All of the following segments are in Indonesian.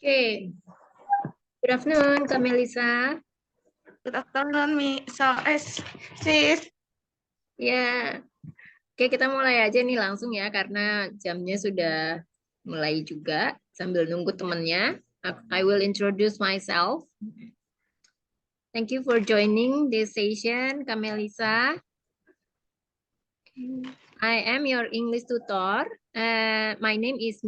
Okay. Good afternoon, Kak Melisa. Good afternoon, sis. Ya, oke kita mulai aja nih langsung ya karena jamnya sudah mulai juga sambil nunggu temennya. I will introduce myself. Thank you for joining this session, Kak Melisa. I am your English tutor. My name is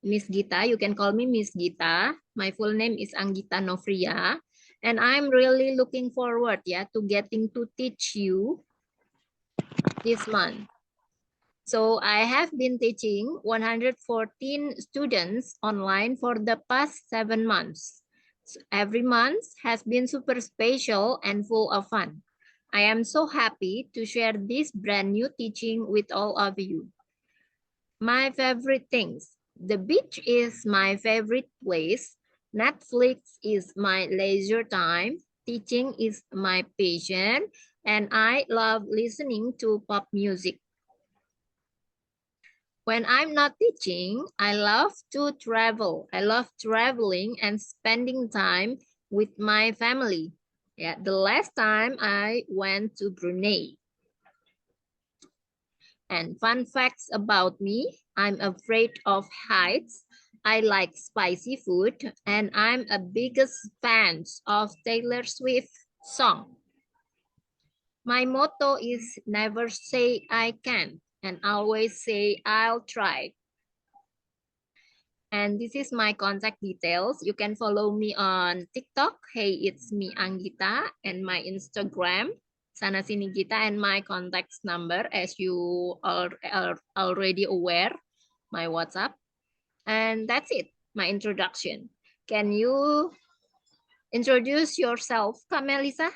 Miss Gita. You can call me Miss Gita. My full name is Anggita Novria. And I'm really looking forward to getting to teach you this month. So I have been teaching 114 students online for the past 7 months. So every month has been super special and full of fun. I am so happy to share this brand new teaching with all of you. My favorite things. The beach is my favorite place. Netflix is my leisure time. Teaching is my passion. And I love listening to pop music. When I'm not teaching, I love to travel. I love traveling and spending time with my family. Yeah, the last time I went to Brunei. And fun facts about me, I'm afraid of heights. I like spicy food and I'm a biggest fan of Taylor Swift song. My motto is never say I can't and always say I'll try. And this is my contact details. You can follow me on TikTok. Hey, it's me Anggita, and my Instagram Sana Sini Gita, and my contact number as you are already aware, my WhatsApp. And that's it, my introduction. Can you introduce yourself, Kak Melisa?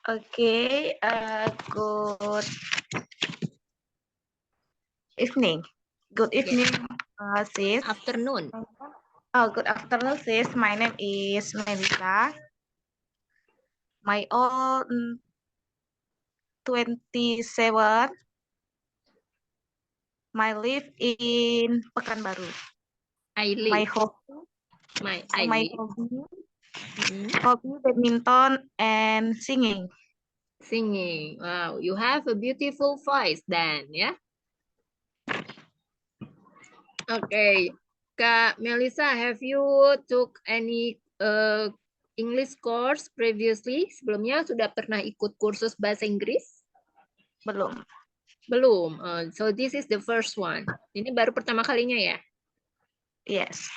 Okay, good evening. Good evening, sis. Afternoon. Oh, good afternoon, sis. My name is Melissa. My old 27. My live in Pekanbaru. I live. My hobby, hobby badminton and singing. Singing. Wow, you have a beautiful voice then, yeah? Okay, Kak Melissa, have you took any English course previously? Sebelumnya sudah pernah ikut kursus bahasa Inggris? Belum. Belum. So this is the first one. Ini baru pertama kalinya ya? Yes.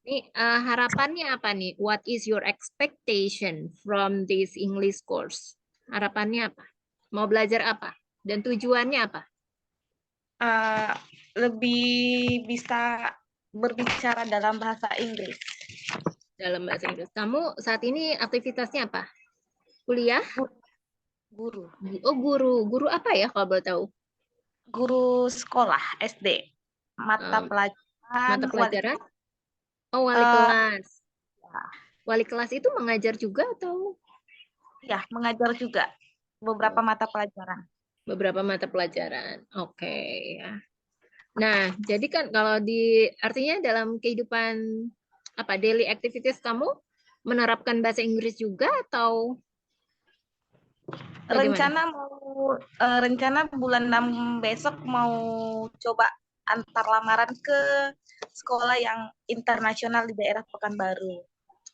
Ini harapannya apa nih? What is your expectation from this English course? Harapannya apa? Mau belajar apa? Dan tujuannya apa? Lebih bisa berbicara dalam bahasa Inggris. Dalam bahasa Inggris. Kamu saat ini aktivitasnya apa? Kuliah? Guru. Oh, guru. Guru apa ya kalau boleh tahu? Guru sekolah SD. Mata pelajaran? Oh, wali kelas. Wali kelas itu mengajar juga atau? Ya, mengajar juga. Beberapa mata pelajaran. Beberapa mata pelajaran. Oke, ya. Nah, jadi kan kalau artinya dalam kehidupan daily activities kamu menerapkan bahasa Inggris juga atau bagaimana? Rencana bulan 6 besok mau coba antar lamaran ke sekolah yang internasional di daerah Pekanbaru.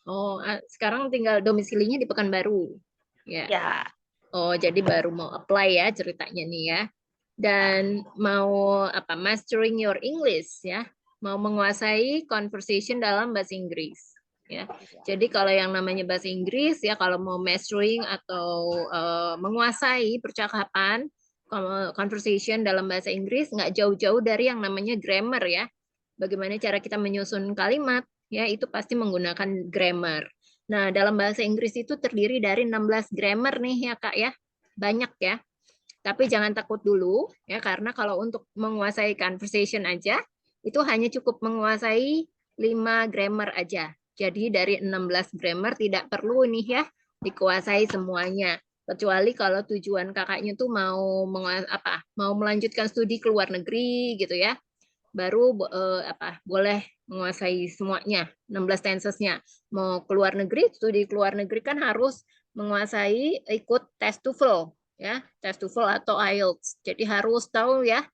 Oh, sekarang tinggal domisilinya di Pekanbaru. Ya. Oh, jadi baru mau apply ya ceritanya nih ya. Dan mau mastering your English ya. Mau menguasai conversation dalam bahasa Inggris ya. Jadi kalau yang namanya bahasa Inggris ya, kalau mau mastering atau menguasai percakapan conversation dalam bahasa Inggris nggak jauh-jauh dari yang namanya grammar ya. Bagaimana cara kita menyusun kalimat ya, itu pasti menggunakan grammar. Nah, dalam bahasa Inggris itu terdiri dari 16 grammar nih ya Kak ya. Banyak ya. Tapi jangan takut dulu ya, karena kalau untuk menguasai conversation aja itu hanya cukup menguasai 5 grammar aja. Jadi dari 16 grammar tidak perlu nih ya dikuasai semuanya. Kecuali kalau tujuan kakaknya tuh mau melanjutkan studi ke luar negeri gitu ya. baru boleh menguasai semuanya 16 tensesnya. Mau keluar negeri, studi keluar negeri kan harus menguasai ikut tes TOEFL ya, tes TOEFL atau IELTS. Jadi harus tahu ya,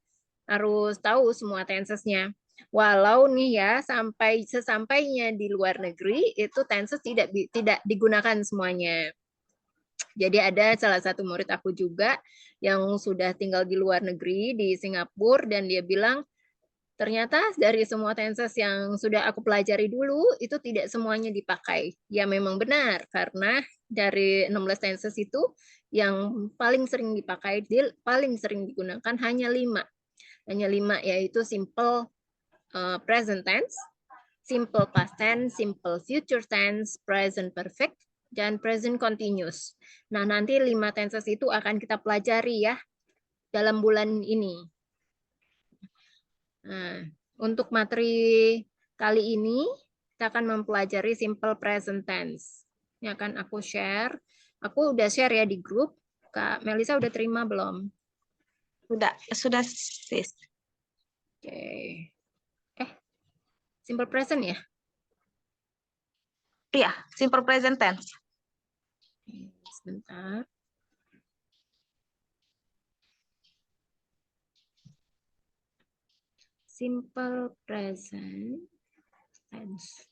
harus tahu semua tensesnya. Walau nih ya sesampainya di luar negeri itu tenses tidak digunakan semuanya. Jadi ada salah satu murid aku juga yang sudah tinggal di luar negeri di Singapura dan dia bilang ternyata dari semua tenses yang sudah aku pelajari dulu itu tidak semuanya dipakai. Ya memang benar karena dari 16 tenses itu yang paling sering dipakai, paling sering digunakan hanya 5. Hanya 5 yaitu simple present tense, simple past tense, simple future tense, present perfect, dan present continuous. Nah, nanti 5 tenses itu akan kita pelajari ya dalam bulan ini. Nah, untuk materi kali ini kita akan mempelajari simple present tense. Ini akan aku share. Aku udah share ya di grup. Kak Melisa udah terima belum? Sudah sis. Oke. Simple present ya? Iya, simple present tense. Sebentar. Simple present tense.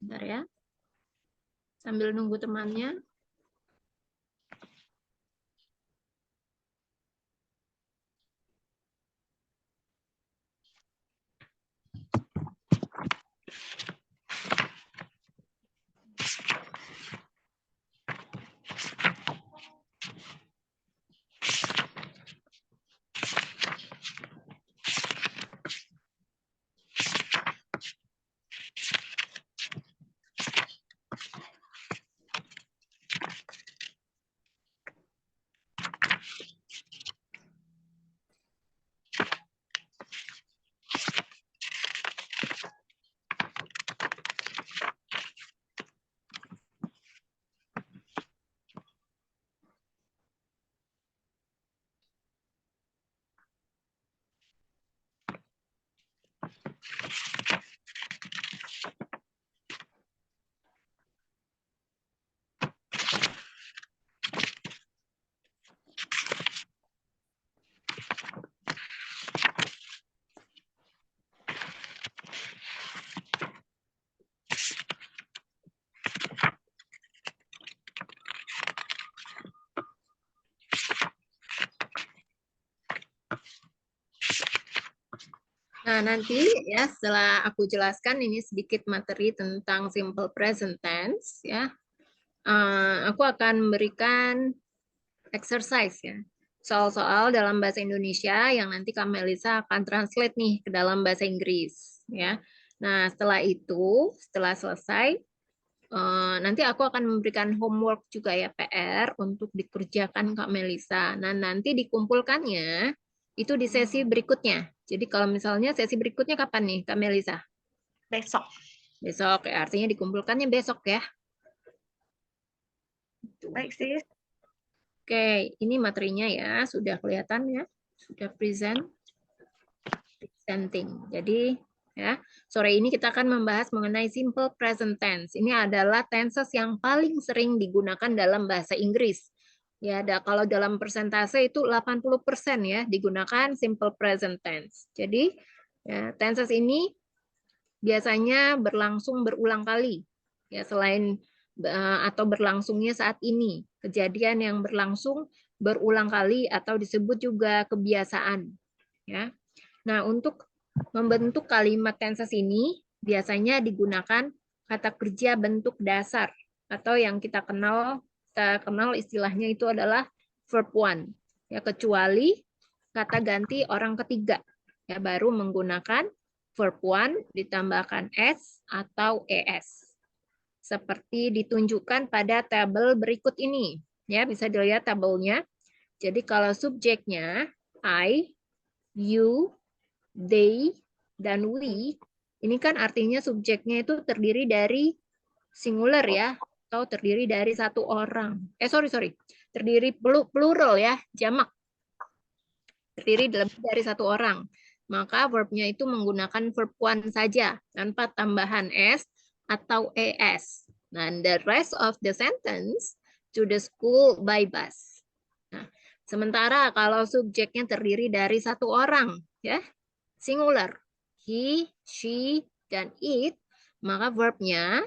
Bentar ya. Sambil nunggu temannya. Nah, nanti ya setelah aku jelaskan ini sedikit materi tentang simple present tense ya. Aku akan memberikan exercise ya. Soal-soal dalam bahasa Indonesia yang nanti Kak Melisa akan translate nih ke dalam bahasa Inggris ya. Nah, setelah itu, setelah selesai nanti aku akan memberikan homework juga ya PR untuk dikerjakan Kak Melisa. Nah, nanti dikumpulkannya itu di sesi berikutnya. Jadi kalau misalnya sesi berikutnya kapan nih Kak Melisa? Besok. Besok ya, artinya dikumpulkannya besok ya. Baik, sis. Oke, ini materinya ya, sudah kelihatan ya, sudah presenting. Jadi ya, sore ini kita akan membahas mengenai simple present tense. Ini adalah tenses yang paling sering digunakan dalam bahasa Inggris. Ya, kalau dalam persentase itu 80% ya digunakan simple present tense. Jadi ya, tenses ini biasanya berlangsung berulang kali. Ya, selain atau berlangsungnya saat ini, kejadian yang berlangsung berulang kali atau disebut juga kebiasaan. Ya. Nah, untuk membentuk kalimat tenses ini biasanya digunakan kata kerja bentuk dasar atau yang kita kenal istilahnya itu adalah verb one. Ya, kecuali kata ganti orang ketiga. Ya, baru menggunakan verb one ditambahkan s atau es. Seperti ditunjukkan pada tabel berikut ini. Ya, bisa dilihat tabelnya. Jadi kalau subjeknya I, you, they, dan we, ini kan artinya subjeknya itu terdiri dari singular ya, atau terdiri dari satu orang. Sorry. Terdiri plural ya, jamak. Terdiri lebih dari satu orang. Maka verbnya itu menggunakan verb one saja, tanpa tambahan s atau es. Dan the rest of the sentence, to the school by bus. Nah, sementara kalau subjeknya terdiri dari satu orang, ya, singular, he, she, dan it, maka verbnya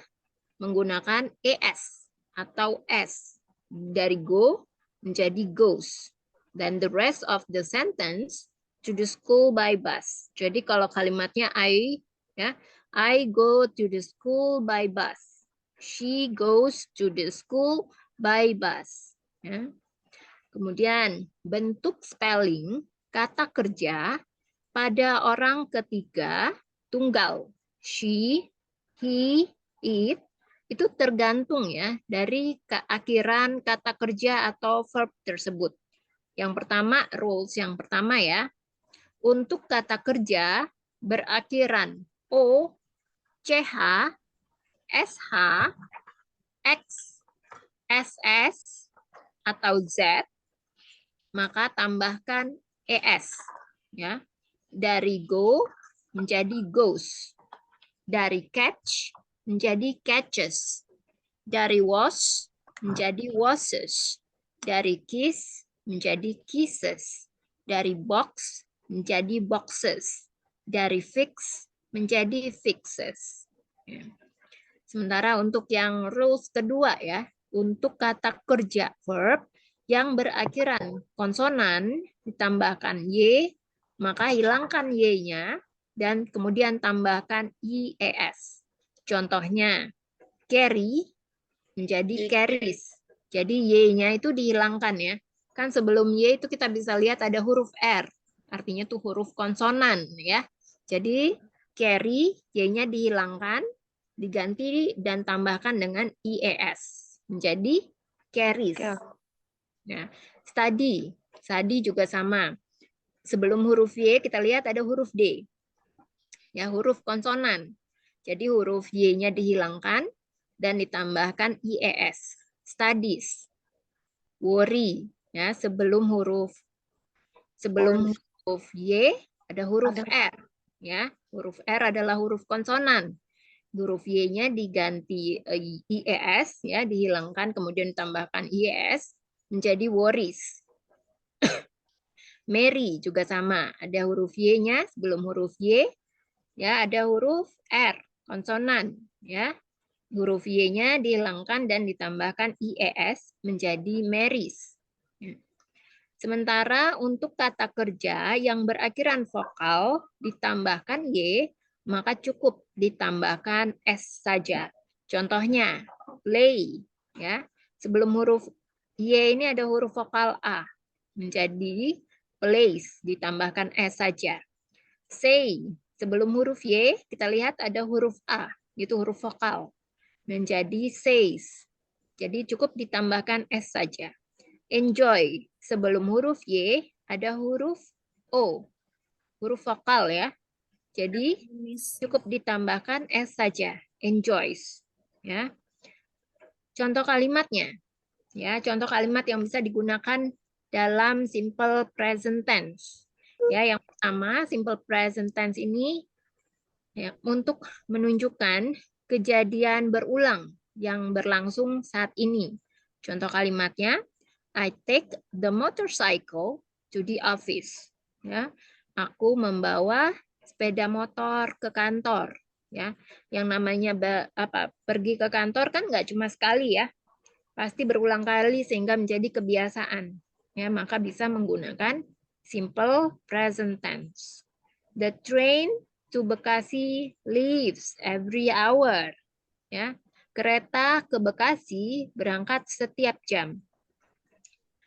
menggunakan es atau s. Dari go menjadi goes. Dan the rest of the sentence, to the school by bus. Jadi kalau kalimatnya I go to the school by bus. She goes to the school by bus. Ya. Kemudian bentuk spelling kata kerja pada orang ketiga tunggal. She, he, it itu tergantung ya dari keakhiran kata kerja atau verb tersebut. Yang pertama, rules yang pertama ya. Untuk kata kerja berakhiran O, CH, SH, X, SS, atau Z, maka tambahkan ES. Ya. Dari go menjadi goes. Dari catch menjadi catches. Dari was menjadi washes. Dari kiss menjadi kisses. Dari box menjadi boxes. Dari fix menjadi fixes. Sementara untuk yang rules kedua ya, untuk kata kerja verb yang berakhiran konsonan ditambahkan y, maka hilangkan y-nya dan kemudian tambahkan ies. Contohnya, carry menjadi carries. Jadi y-nya itu dihilangkan ya. Kan sebelum y itu kita bisa lihat ada huruf r. Artinya tuh huruf konsonan ya. Jadi carry y-nya dihilangkan, diganti dan tambahkan dengan ies. Menjadi carries. Nah, study. Study juga sama. Sebelum huruf y kita lihat ada huruf d. Ya, huruf konsonan. Jadi huruf y-nya dihilangkan dan ditambahkan ies. Studies. Worry. Ya, sebelum huruf y ada huruf r. Ya, huruf r adalah huruf konsonan. Huruf y-nya diganti ies, ya, dihilangkan kemudian ditambahkan ies menjadi worries. Mary juga sama, ada huruf y-nya sebelum huruf y, ya, ada huruf r konsonan, ya. Huruf y-nya dihilangkan dan ditambahkan ies menjadi Marys. Sementara untuk kata kerja yang berakhiran vokal ditambahkan y, maka cukup ditambahkan s saja. Contohnya, play, ya. Sebelum huruf y ini ada huruf vokal a, menjadi plays, ditambahkan s saja. Say, sebelum huruf y kita lihat ada huruf a, itu huruf vokal, menjadi says. Jadi cukup ditambahkan s saja. Enjoy, sebelum huruf y ada huruf o, huruf vokal ya. Jadi cukup ditambahkan s saja. Enjoys, ya. Contoh kalimatnya, ya, contoh kalimat yang bisa digunakan dalam simple present tense. Ya, yang pertama simple present tense ini ya, untuk menunjukkan kejadian berulang yang berlangsung saat ini. Contoh kalimatnya, I take the motorcycle to the office. Ya, aku membawa sepeda motor ke kantor. Ya, yang namanya pergi ke kantor kan nggak cuma sekali ya, pasti berulang kali sehingga menjadi kebiasaan. Ya, maka bisa menggunakan simple present tense. The train to Bekasi leaves every hour. Ya, kereta ke Bekasi berangkat setiap jam.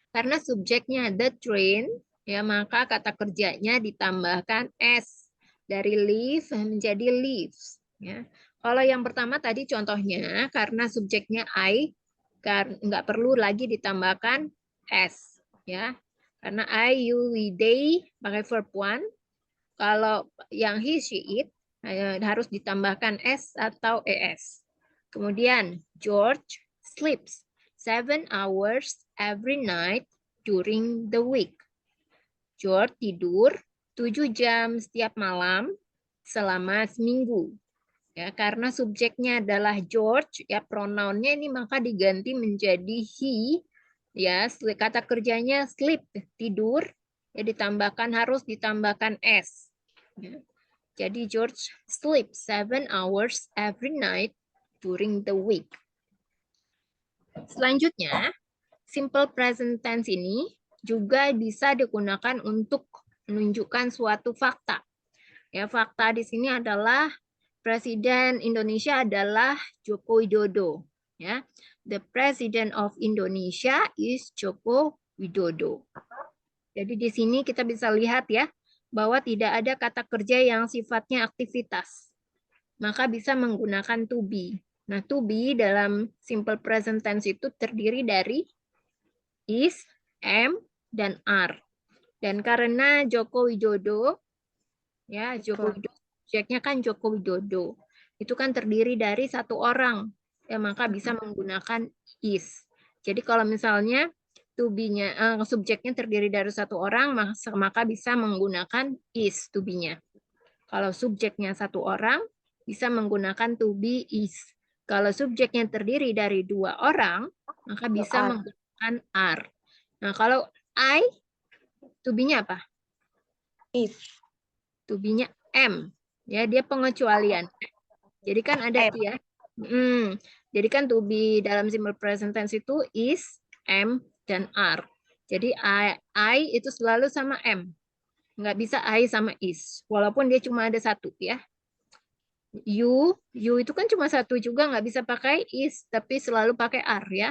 Karena subjeknya the train, ya, maka kata kerjanya ditambahkan s, dari leave menjadi leaves. Ya. Kalau yang pertama tadi contohnya karena subjeknya I, nggak perlu lagi ditambahkan s, ya. Karena I, you, we, they pakai verb one, Kalau yang he, she, it harus ditambahkan s atau es. Kemudian George sleeps 7 hours every night during the week. George tidur 7 jam setiap malam selama seminggu. Ya, karena subjeknya adalah George, ya pronounnya ini maka diganti menjadi he. Ya, kata kerjanya sleep, tidur, ya harus ditambahkan s. Ya. Jadi George sleeps 7 hours every night during the week. Selanjutnya, simple present tense ini juga bisa digunakan untuk menunjukkan suatu fakta. Ya, fakta di sini adalah Presiden Indonesia adalah Joko Widodo. Ya, the President of Indonesia is Joko Widodo. Jadi di sini kita bisa lihat ya bahwa tidak ada kata kerja yang sifatnya aktivitas. Maka bisa menggunakan to be. Nah, to be dalam simple present tense itu terdiri dari is, am, dan are. Dan karena Joko Widodo, ya Joko Widodo, subjeknya kan Joko Widodo, itu kan terdiri dari satu orang, ya maka bisa menggunakan is. Jadi kalau misalnya to be-nya, subjeknya terdiri dari satu orang, maka bisa menggunakan is to be-nya. Kalau subjeknya satu orang, bisa menggunakan to be is. Kalau subjeknya terdiri dari dua orang, maka bisa menggunakan are. Nah, kalau I, to be-nya apa? Is. To be-nya am. Ya, dia pengecualian. Jadi kan ada tuh ya. Jadi kan to be dalam simple present tense itu is, am, dan are. Jadi I itu selalu sama am. Nggak bisa I sama is. Walaupun dia cuma ada satu ya. You itu kan cuma satu juga, nggak bisa pakai is, tapi selalu pakai are ya.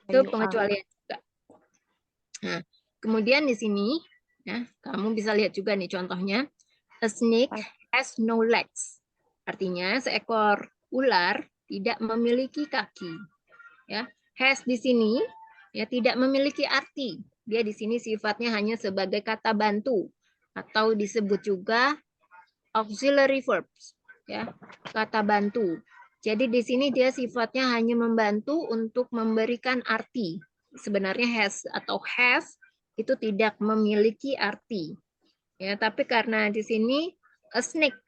Itu pengecualian juga. Nah, kemudian di sini, ya, kamu bisa lihat juga nih contohnya. A snake has no legs. Artinya seekor ular tidak memiliki kaki. Ya, has di sini ya tidak memiliki arti. Dia di sini sifatnya hanya sebagai kata bantu atau disebut juga auxiliary verbs. Ya, kata bantu. Jadi di sini dia sifatnya hanya membantu untuk memberikan arti. Sebenarnya has atau has itu tidak memiliki arti. Ya, tapi karena di sini a snake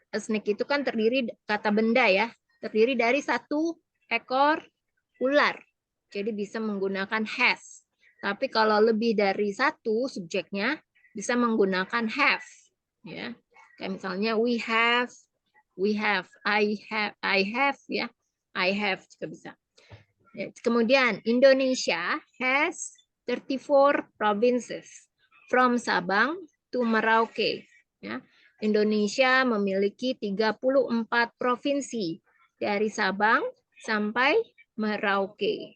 itu kan terdiri kata benda ya, terdiri dari satu ekor ular. Jadi bisa menggunakan has. Tapi kalau lebih dari satu subjeknya bisa menggunakan have. Ya, kayak misalnya I have ya, I have juga bisa. Ya, kemudian Indonesia has 34 provinces from Sabang to Merauke. Ya. Indonesia memiliki 34 provinsi dari Sabang sampai Merauke.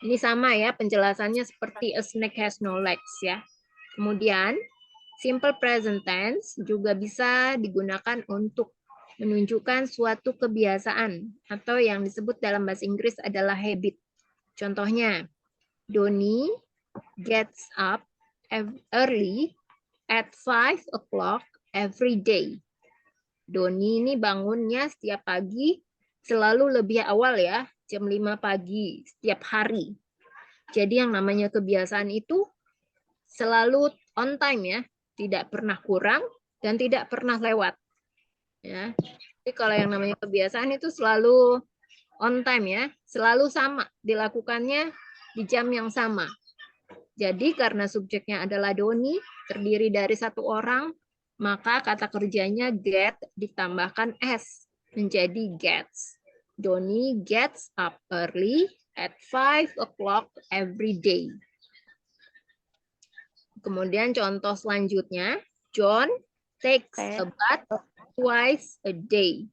Ini sama ya penjelasannya seperti a snake has no legs ya. Kemudian simple present tense juga bisa digunakan untuk menunjukkan suatu kebiasaan atau yang disebut dalam bahasa Inggris adalah habit. Contohnya, Doni gets up early at 5 o'clock every day. Doni ini bangunnya setiap pagi selalu lebih awal ya, jam 5 pagi setiap hari. Jadi yang namanya kebiasaan itu selalu on time ya, tidak pernah kurang dan tidak pernah lewat. Ya. Jadi kalau yang namanya kebiasaan itu selalu on time ya, selalu sama, dilakukannya di jam yang sama. Jadi karena subjeknya adalah Doni, terdiri dari satu orang, maka kata kerjanya get ditambahkan s menjadi gets. Doni gets up early at 5 o'clock every day. Kemudian contoh selanjutnya, John takes a bath twice a day.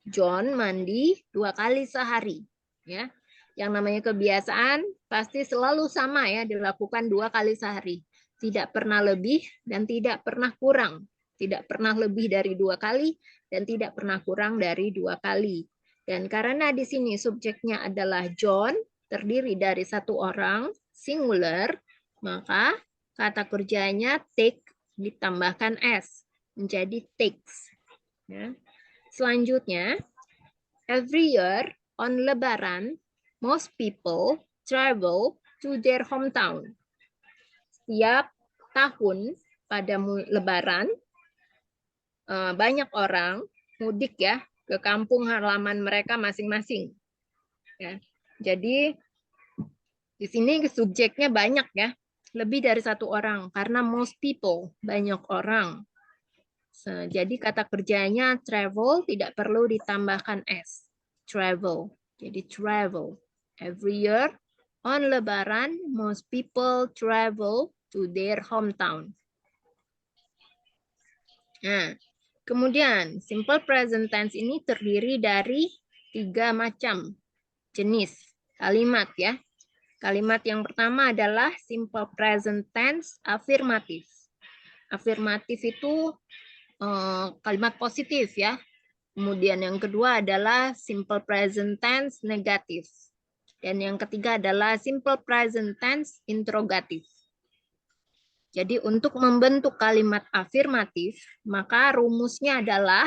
John mandi 2 kali sehari. Ya, yang namanya kebiasaan pasti selalu sama ya, dilakukan 2 kali sehari. Tidak pernah lebih dan tidak pernah kurang. Tidak pernah lebih dari 2 kali dan tidak pernah kurang dari 2 kali. Dan karena di sini subjeknya adalah John, terdiri dari satu orang, singular, maka kata kerjanya take ditambahkan s menjadi takes. Ya. Selanjutnya, every year on Lebaran, most people travel to their hometown. Setiap tahun pada Lebaran, banyak orang mudik ya ke kampung halaman mereka masing-masing. Ya. Jadi di sini subjeknya banyak ya, lebih dari satu orang karena most people, banyak orang. Jadi kata kerjanya travel tidak perlu ditambahkan s. Travel. Jadi travel. Every year on Lebaran, most people travel to their hometown. Nah, kemudian simple present tense ini terdiri dari 3 macam jenis kalimat ya. Kalimat yang pertama adalah simple present tense afirmatif. Afirmatif itu kalimat positif ya. Kemudian yang kedua adalah simple present tense negatif. Dan yang ketiga adalah simple present tense interrogatif. Jadi untuk membentuk kalimat afirmatif, maka rumusnya adalah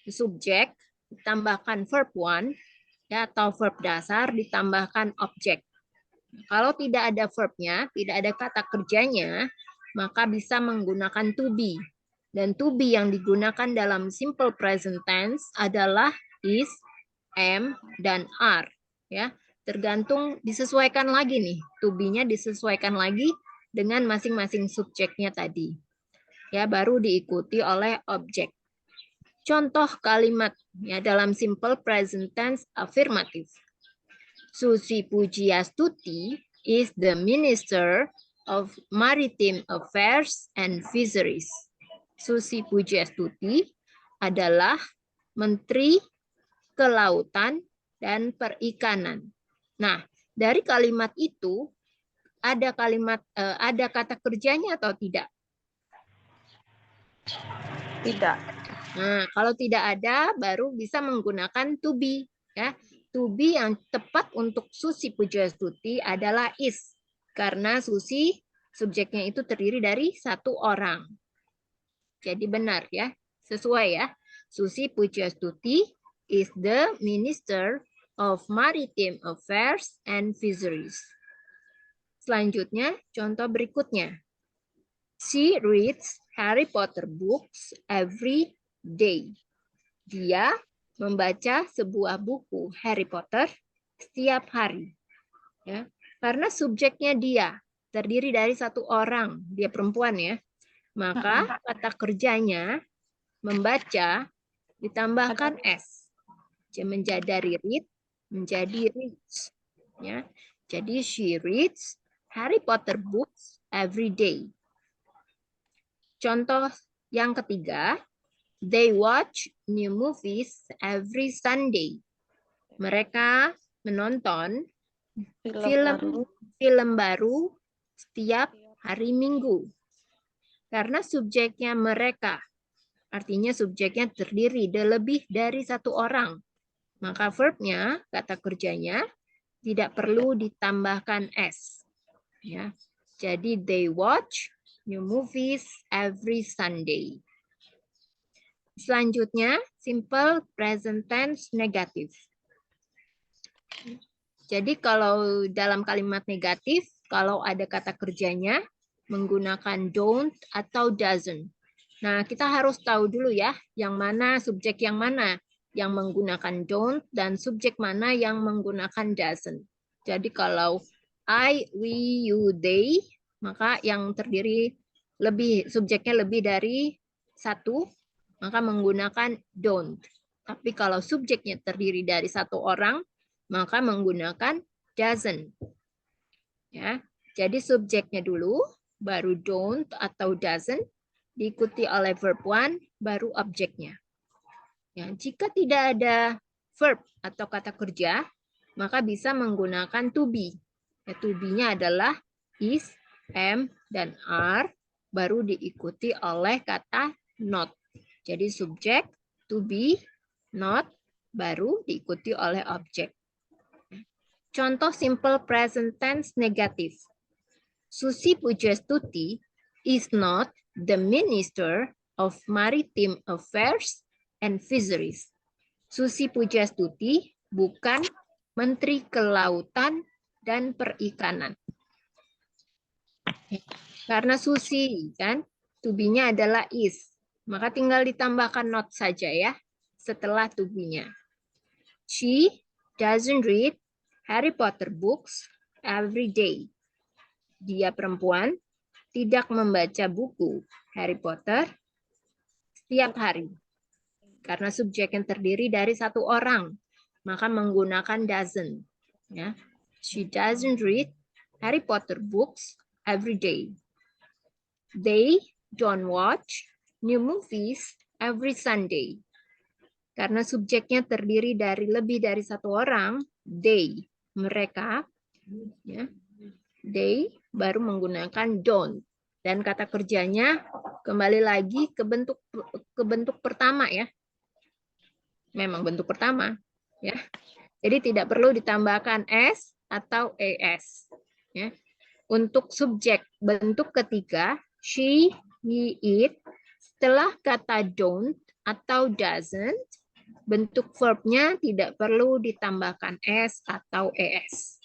subjek ditambahkan verb one ya, atau verb dasar ditambahkan objek. Kalau tidak ada verbnya, tidak ada kata kerjanya, maka bisa menggunakan to be. Dan to be yang digunakan dalam simple present tense adalah is, am, dan are. Ya, tergantung disesuaikan lagi nih. To be-nya disesuaikan lagi dengan masing-masing subjeknya tadi. Ya, baru diikuti oleh objek. Contoh kalimat ya dalam simple present tense afirmatif. Susi Pujiastuti is the Minister of Maritime Affairs and Fisheries. Susi Pujiastuti adalah Menteri Kelautan dan Perikanan. Nah, dari kalimat itu ada kata kerjanya atau tidak? Tidak. Nah, kalau tidak ada, baru bisa menggunakan to be. Ya. To be yang tepat untuk Susi Pujiastuti adalah is. Karena Susi, subjeknya itu terdiri dari satu orang. Jadi benar ya, sesuai ya. Susi Pujiastuti is the Minister of Maritime Affairs and Fisheries. Selanjutnya, contoh berikutnya. She reads Harry Potter books every day. Dia membaca sebuah buku Harry Potter setiap hari. Ya, karena subjeknya dia terdiri dari satu orang, dia perempuan ya. Maka kata kerjanya membaca ditambahkan s. Menjadi dari read menjadi reads. Ya. Jadi she reads Harry Potter books every day. Contoh yang ketiga, they watch new movies every Sunday. Mereka menonton film baru setiap hari Minggu. Karena subjeknya mereka, artinya subjeknya terdiri lebih dari satu orang. Maka verbnya, kata kerjanya, tidak perlu ditambahkan s. Ya. Jadi they watch new movies every Sunday. Selanjutnya, simple present tense negatif. Jadi kalau dalam kalimat negatif, kalau ada kata kerjanya, menggunakan don't atau doesn't. Nah, kita harus tahu dulu ya, yang mana subjek yang mana yang menggunakan don't dan subjek mana yang menggunakan doesn't. Jadi kalau I, we, you, they, maka yang terdiri subjeknya lebih dari satu, maka menggunakan don't. Tapi kalau subjeknya terdiri dari satu orang, maka menggunakan doesn't. Ya, jadi subjeknya dulu, baru don't atau doesn't, diikuti oleh verb one, baru objeknya. Ya, jika tidak ada verb atau kata kerja, maka bisa menggunakan to be. Ya, to be-nya adalah is, am, dan are, baru diikuti oleh kata not. Jadi subjek, to be, not, baru diikuti oleh objek. Contoh simple present tense negatif. Susi Pujiastuti is not the Minister of Maritime Affairs and Fisheries. Susi Pujastuti bukan Menteri Kelautan dan Perikanan. Karena Susi kan, to be-nya adalah is. Maka tinggal ditambahkan not saja ya setelah to be-nya. She doesn't read Harry Potter books every day. Dia perempuan tidak membaca buku Harry Potter setiap hari. Karena subjek yang terdiri dari satu orang, maka menggunakan doesn't. Ya. She doesn't read Harry Potter books every day. They don't watch new movies every Sunday. Karena subjeknya terdiri dari lebih dari satu orang, they, mereka, ya, they baru menggunakan don't. Dan kata kerjanya kembali lagi ke bentuk pertama ya. Memang bentuk pertama ya. Jadi tidak perlu ditambahkan s atau es ya. Untuk subjek bentuk ketiga she, he, it, setelah kata don't atau doesn't, bentuk verbnya tidak perlu ditambahkan s atau es.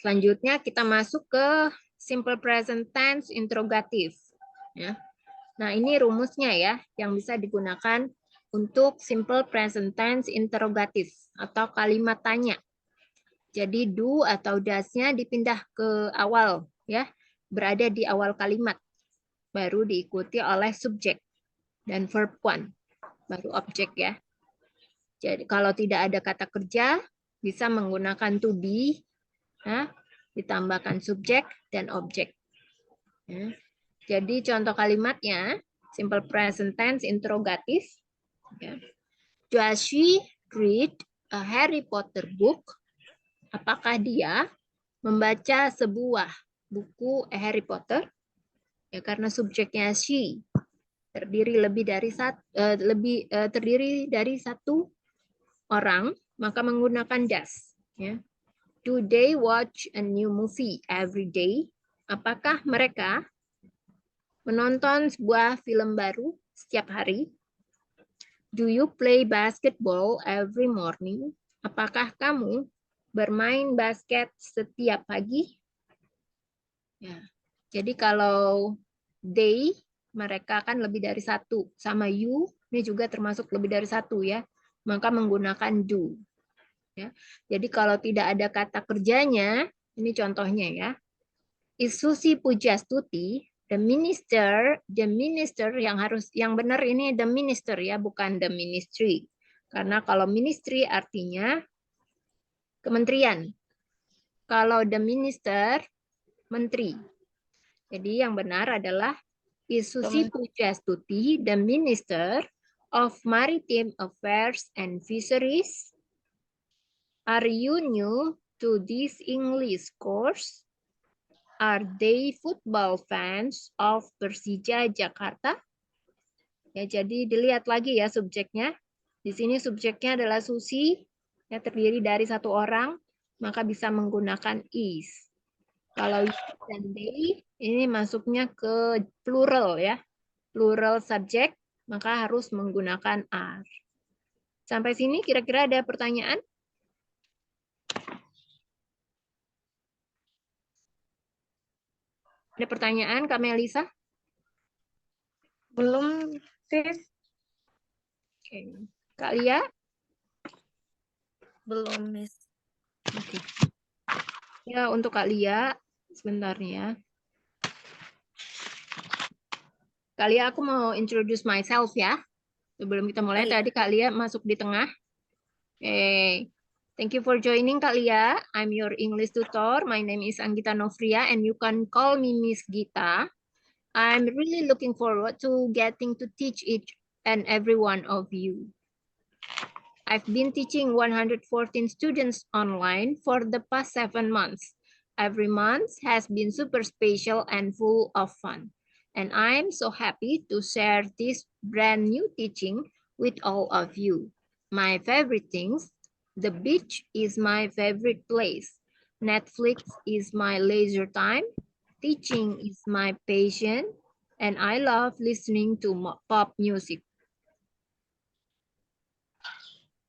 Selanjutnya kita masuk ke simple present tense interrogative. Ya. Nah ini rumusnya ya yang bisa digunakan untuk simple present tense interrogative atau kalimat tanya. Jadi do atau does-nya dipindah ke awal ya, berada di awal kalimat. Baru diikuti oleh subjek dan verb one, baru objek ya. Jadi kalau tidak ada kata kerja bisa menggunakan to be, ya, ditambahkan subjek dan objek. Ya. Jadi contoh kalimatnya simple present tense interrogative. Ya. Does she read a Harry Potter book? Apakah dia membaca sebuah buku Harry Potter? Ya karena subjeknya she terdiri terdiri dari satu orang, maka menggunakan does. Ya. Do they watch a new movie every day? Apakah mereka menonton sebuah film baru setiap hari? Do you play basketball every morning? Apakah kamu bermain basket setiap pagi? Ya. Jadi kalau they, mereka kan lebih dari satu. Sama you, ini juga termasuk lebih dari satu ya. Maka menggunakan do. Ya. Jadi kalau tidak ada kata kerjanya, ini contohnya ya. Is Susi Pujastuti the minister yang benar ini the minister ya, bukan the ministry. Karena kalau ministry artinya kementerian. Kalau the minister menteri. Jadi yang benar adalah is Susi Pujastuti the minister of Maritime Affairs and Fisheries? Are you new to this English course? Are they football fans of Persija Jakarta? Ya, jadi dilihat lagi ya subjeknya. Di sini subjeknya adalah Susi, yang terdiri dari satu orang, maka bisa menggunakan is. Kalau you dan they, ini masuknya ke plural ya. Plural subject, maka harus menggunakan are. Sampai sini kira-kira ada pertanyaan? Ada pertanyaan, Kak Melisa? Belum, Sis. Oke. Kak Lia? Belum, Miss. Oke. Ya, untuk Kak Lia, sebentar ya. Kak Lia, aku mau introduce myself ya. Sebelum kita mulai, tadi Kak Lia masuk di tengah. Hey. Thank you for joining, Kak Lia. I'm your English tutor. My name is Anggita Novria, and you can call me Miss Gita. I'm really looking forward to getting to teach each and every one of you. I've been teaching 114 students online for the past 7 months. Every month has been super special and full of fun. And I'm so happy to share this brand new teaching with all of you. My favorite things, the beach is my favorite place. Netflix is my leisure time. Teaching is my passion. And I love listening to pop music.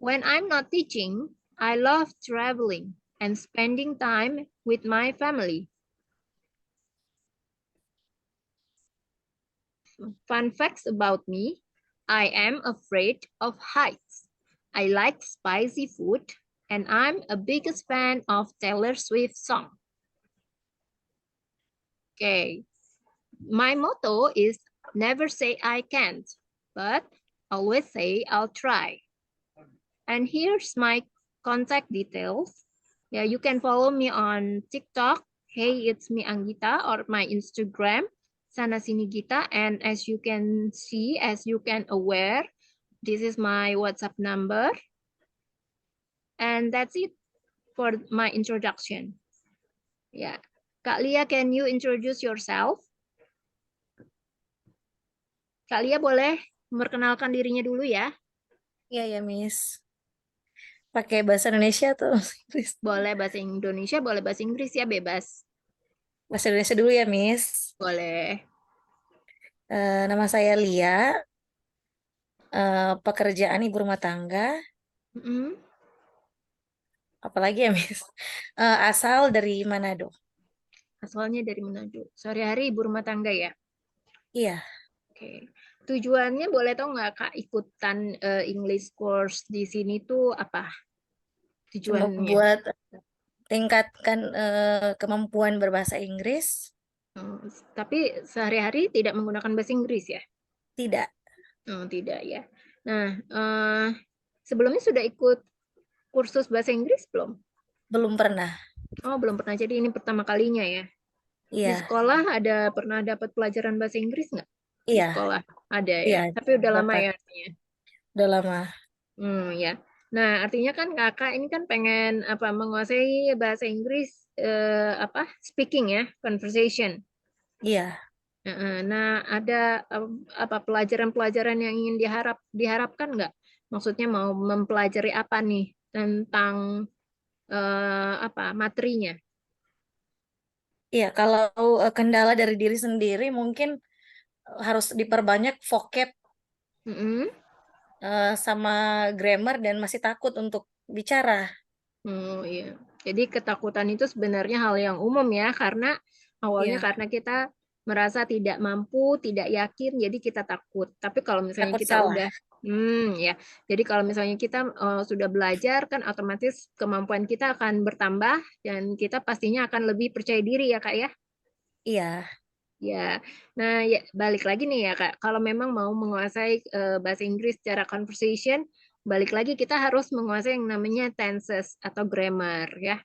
When I'm not teaching, I love traveling and spending time with my family. Fun facts about me. I am afraid of heights. I like spicy food and I'm a biggest fan of Taylor Swift song. Okay. My motto is never say I can't, but always say I'll try. And here's my contact details. Yeah, you can follow me on TikTok. Hey, it's me Anggita, or my Instagram, Sana Sini Gita. And as you can see, as you can aware, this is my WhatsApp number. And that's it for my introduction. Yeah. Kak Lia, can you introduce yourself? Kak Lia boleh memperkenalkan dirinya dulu ya? Iya ya, Miss. Pakai bahasa Indonesia atau Inggris? Boleh bahasa Indonesia, boleh bahasa Inggris ya, bebas. Bahasa Indonesia dulu ya, Miss. Boleh. Nama saya Lia. Pekerjaan ibu rumah tangga. Apalagi ya, Miss? Asal dari Manado. Asalnya dari Manado. Sehari-hari ibu rumah tangga ya? Iya. Oke. Tujuannya boleh tahu nggak Kak ikutan English course di sini tuh apa? Cuma Tujuannya? buat tingkatkan kemampuan berbahasa Inggris. Tapi sehari-hari tidak menggunakan bahasa Inggris ya? Tidak. Tidak ya. Nah, sebelumnya sudah ikut kursus bahasa Inggris belum? Belum pernah. Oh, belum pernah. Jadi ini pertama kalinya ya? Di Iya. sekolah ada pernah dapat pelajaran bahasa Inggris nggak? Di Iya. sekolah ada ya? Iya. Tapi udah lama Dapat. ya artinya? Udah lama. Ya. Nah, artinya kan kakak ini kan pengen apa menguasai bahasa Inggris apa speaking ya, conversation. Iya. Nah, ada apa pelajaran-pelajaran yang ingin diharapkan nggak? Maksudnya mau mempelajari apa nih tentang apa materinya? Iya, kalau kendala dari diri sendiri mungkin harus diperbanyak vocab sama grammar dan masih takut untuk bicara. Oh iya. Jadi ketakutan itu sebenarnya hal yang umum ya, karena awalnya Iya. karena kita merasa tidak mampu, tidak yakin, jadi kita takut. Tapi kalau misalnya Takut kita salah. udah, ya. Jadi kalau misalnya kita sudah belajar, kan otomatis kemampuan kita akan bertambah dan kita pastinya akan lebih percaya diri ya Kak ya. Iya. Ya, nah ya balik lagi nih ya Kak, kalau memang mau menguasai bahasa Inggris secara conversation, balik lagi kita harus menguasai yang namanya tenses atau grammar ya.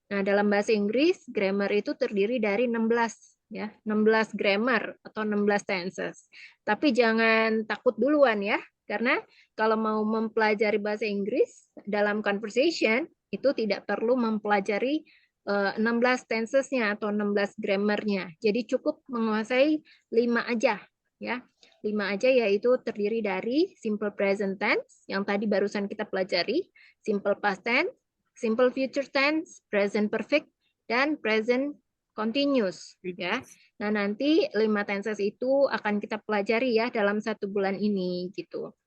Nah, dalam bahasa Inggris, grammar itu terdiri dari 16 ya, 16 grammar atau 16 tenses. Tapi jangan takut duluan ya, karena kalau mau mempelajari bahasa Inggris dalam conversation itu tidak perlu mempelajari 16 tensesnya atau 16 grammarnya. Jadi cukup menguasai 5 aja ya. 5 aja yaitu terdiri dari simple present tense yang tadi barusan kita pelajari, simple past tense, simple future tense, present perfect, dan present continuous ya. Nah, nanti 5 tenses itu akan kita pelajari ya dalam 1 bulan ini gitu.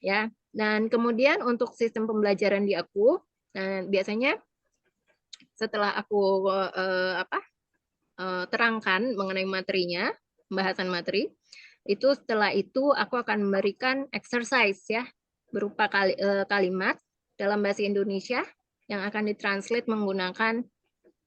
Ya. Dan kemudian untuk sistem pembelajaran di aku, biasanya setelah aku terangkan mengenai materinya, pembahasan materi, itu setelah itu aku akan memberikan exercise ya berupa kalimat dalam bahasa Indonesia yang akan ditranslate menggunakan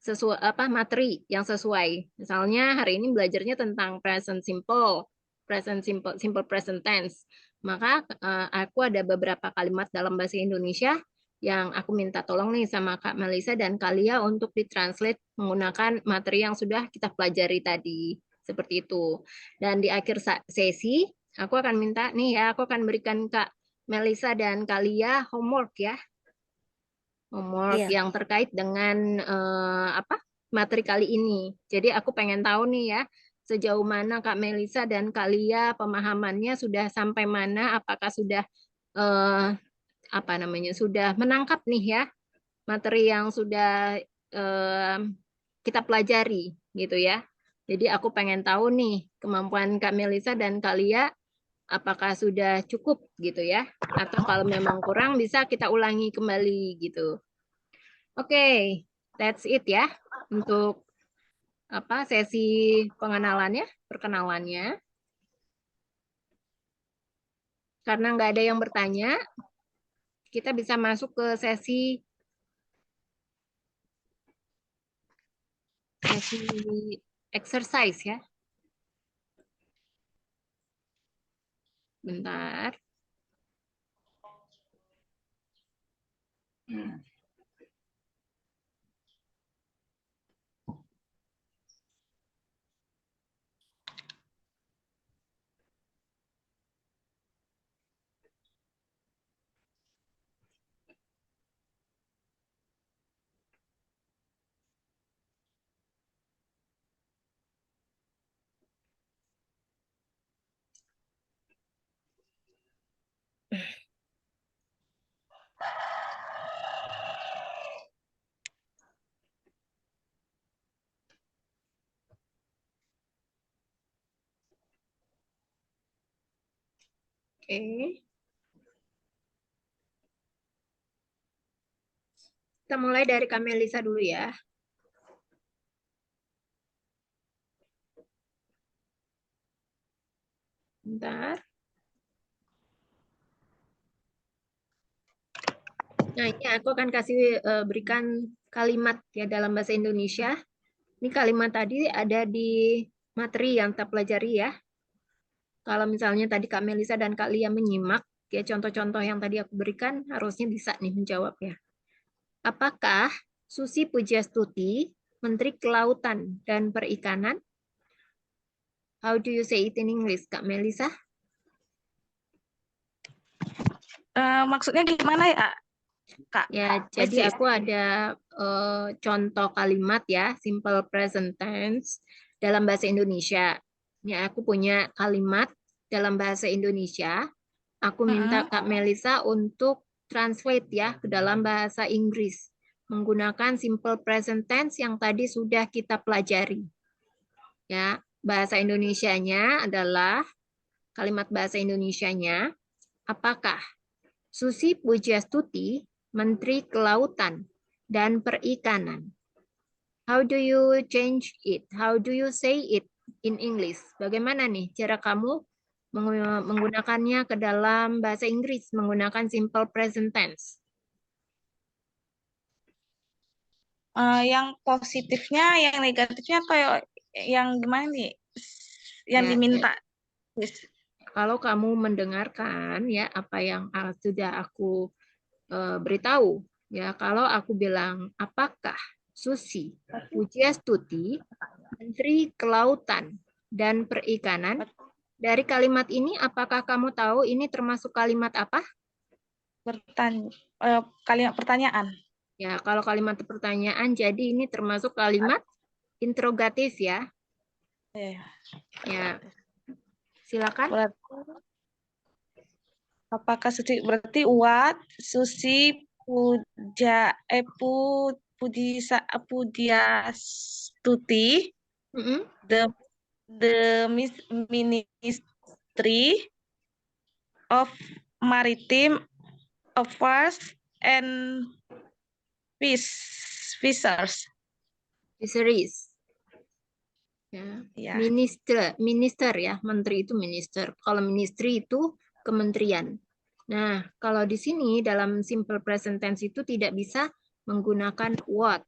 sesuai materi yang sesuai. Misalnya hari ini belajarnya tentang present simple present tense. Maka aku ada beberapa kalimat dalam bahasa Indonesia yang aku minta tolong nih sama Kak Melisa dan Kalia untuk ditranslate menggunakan materi yang sudah kita pelajari tadi. Seperti itu. Dan di akhir sesi, aku akan minta nih ya, aku akan berikan Kak Melisa dan Kalia homework ya. Homework yang terkait dengan materi kali ini. Jadi aku pengen tahu nih ya, sejauh mana Kak Melisa dan Kalia pemahamannya sudah sampai mana, apakah sudah sudah menangkap nih ya materi yang sudah kita pelajari gitu ya. Jadi aku pengen tahu nih kemampuan Kak Melisa dan Kak Lia apakah sudah cukup gitu ya, atau kalau memang kurang bisa kita ulangi kembali gitu. Oke, that's it ya untuk sesi pengenalannya, perkenalannya. Karena nggak ada yang bertanya, kita bisa masuk ke sesi exercise ya. Bentar. Oke. Kita mulai dari Kak Melisa dulu ya. Bentar. Nah, ini aku akan kasih berikan kalimat ya dalam bahasa Indonesia. Ini kalimat tadi ada di materi yang kita pelajari ya. Kalau misalnya tadi Kak Melisa dan Kak Lia menyimak, ya contoh-contoh yang tadi aku berikan harusnya bisa nih menjawab ya. Apakah Susi Pujastuti, Menteri Kelautan dan Perikanan? How do you say it in English, Kak Melisa? Maksudnya gimana ya, Kak? Ya, jadi aku ada contoh kalimat ya, simple present tense dalam bahasa Indonesia. Ya, aku punya kalimat dalam bahasa Indonesia. Aku minta Kak Melisa untuk translate ya ke dalam bahasa Inggris menggunakan simple present tense yang tadi sudah kita pelajari. Ya, bahasa Indonesianya adalah kalimat bahasa Indonesianya, apakah Susi Pujastuti, Menteri Kelautan dan Perikanan? How do you change it? How do you say it in English? Bagaimana nih cara kamu menggunakannya ke dalam bahasa Inggris menggunakan simple present tense? Yang positifnya, yang negatifnya, atau yang gimana nih? Yang Ya, diminta. kalau kamu mendengarkan ya apa yang sudah aku beritahu ya, kalau aku bilang apakah Susi Pujiastuti, Menteri Kelautan dan Perikanan, dari kalimat ini apakah kamu tahu ini termasuk kalimat apa? Kalimat pertanyaan. Ya, kalau kalimat pertanyaan jadi ini termasuk kalimat interrogatif ya. Ya. Silakan. Apakah Susi berarti what Susi Pujiastuti, the Ministry of Maritime Affairs and Fisheries. Ya. Minister ya, menteri itu minister. Kalau ministry itu kementerian. Nah, kalau di sini dalam simple present tense itu tidak bisa menggunakan what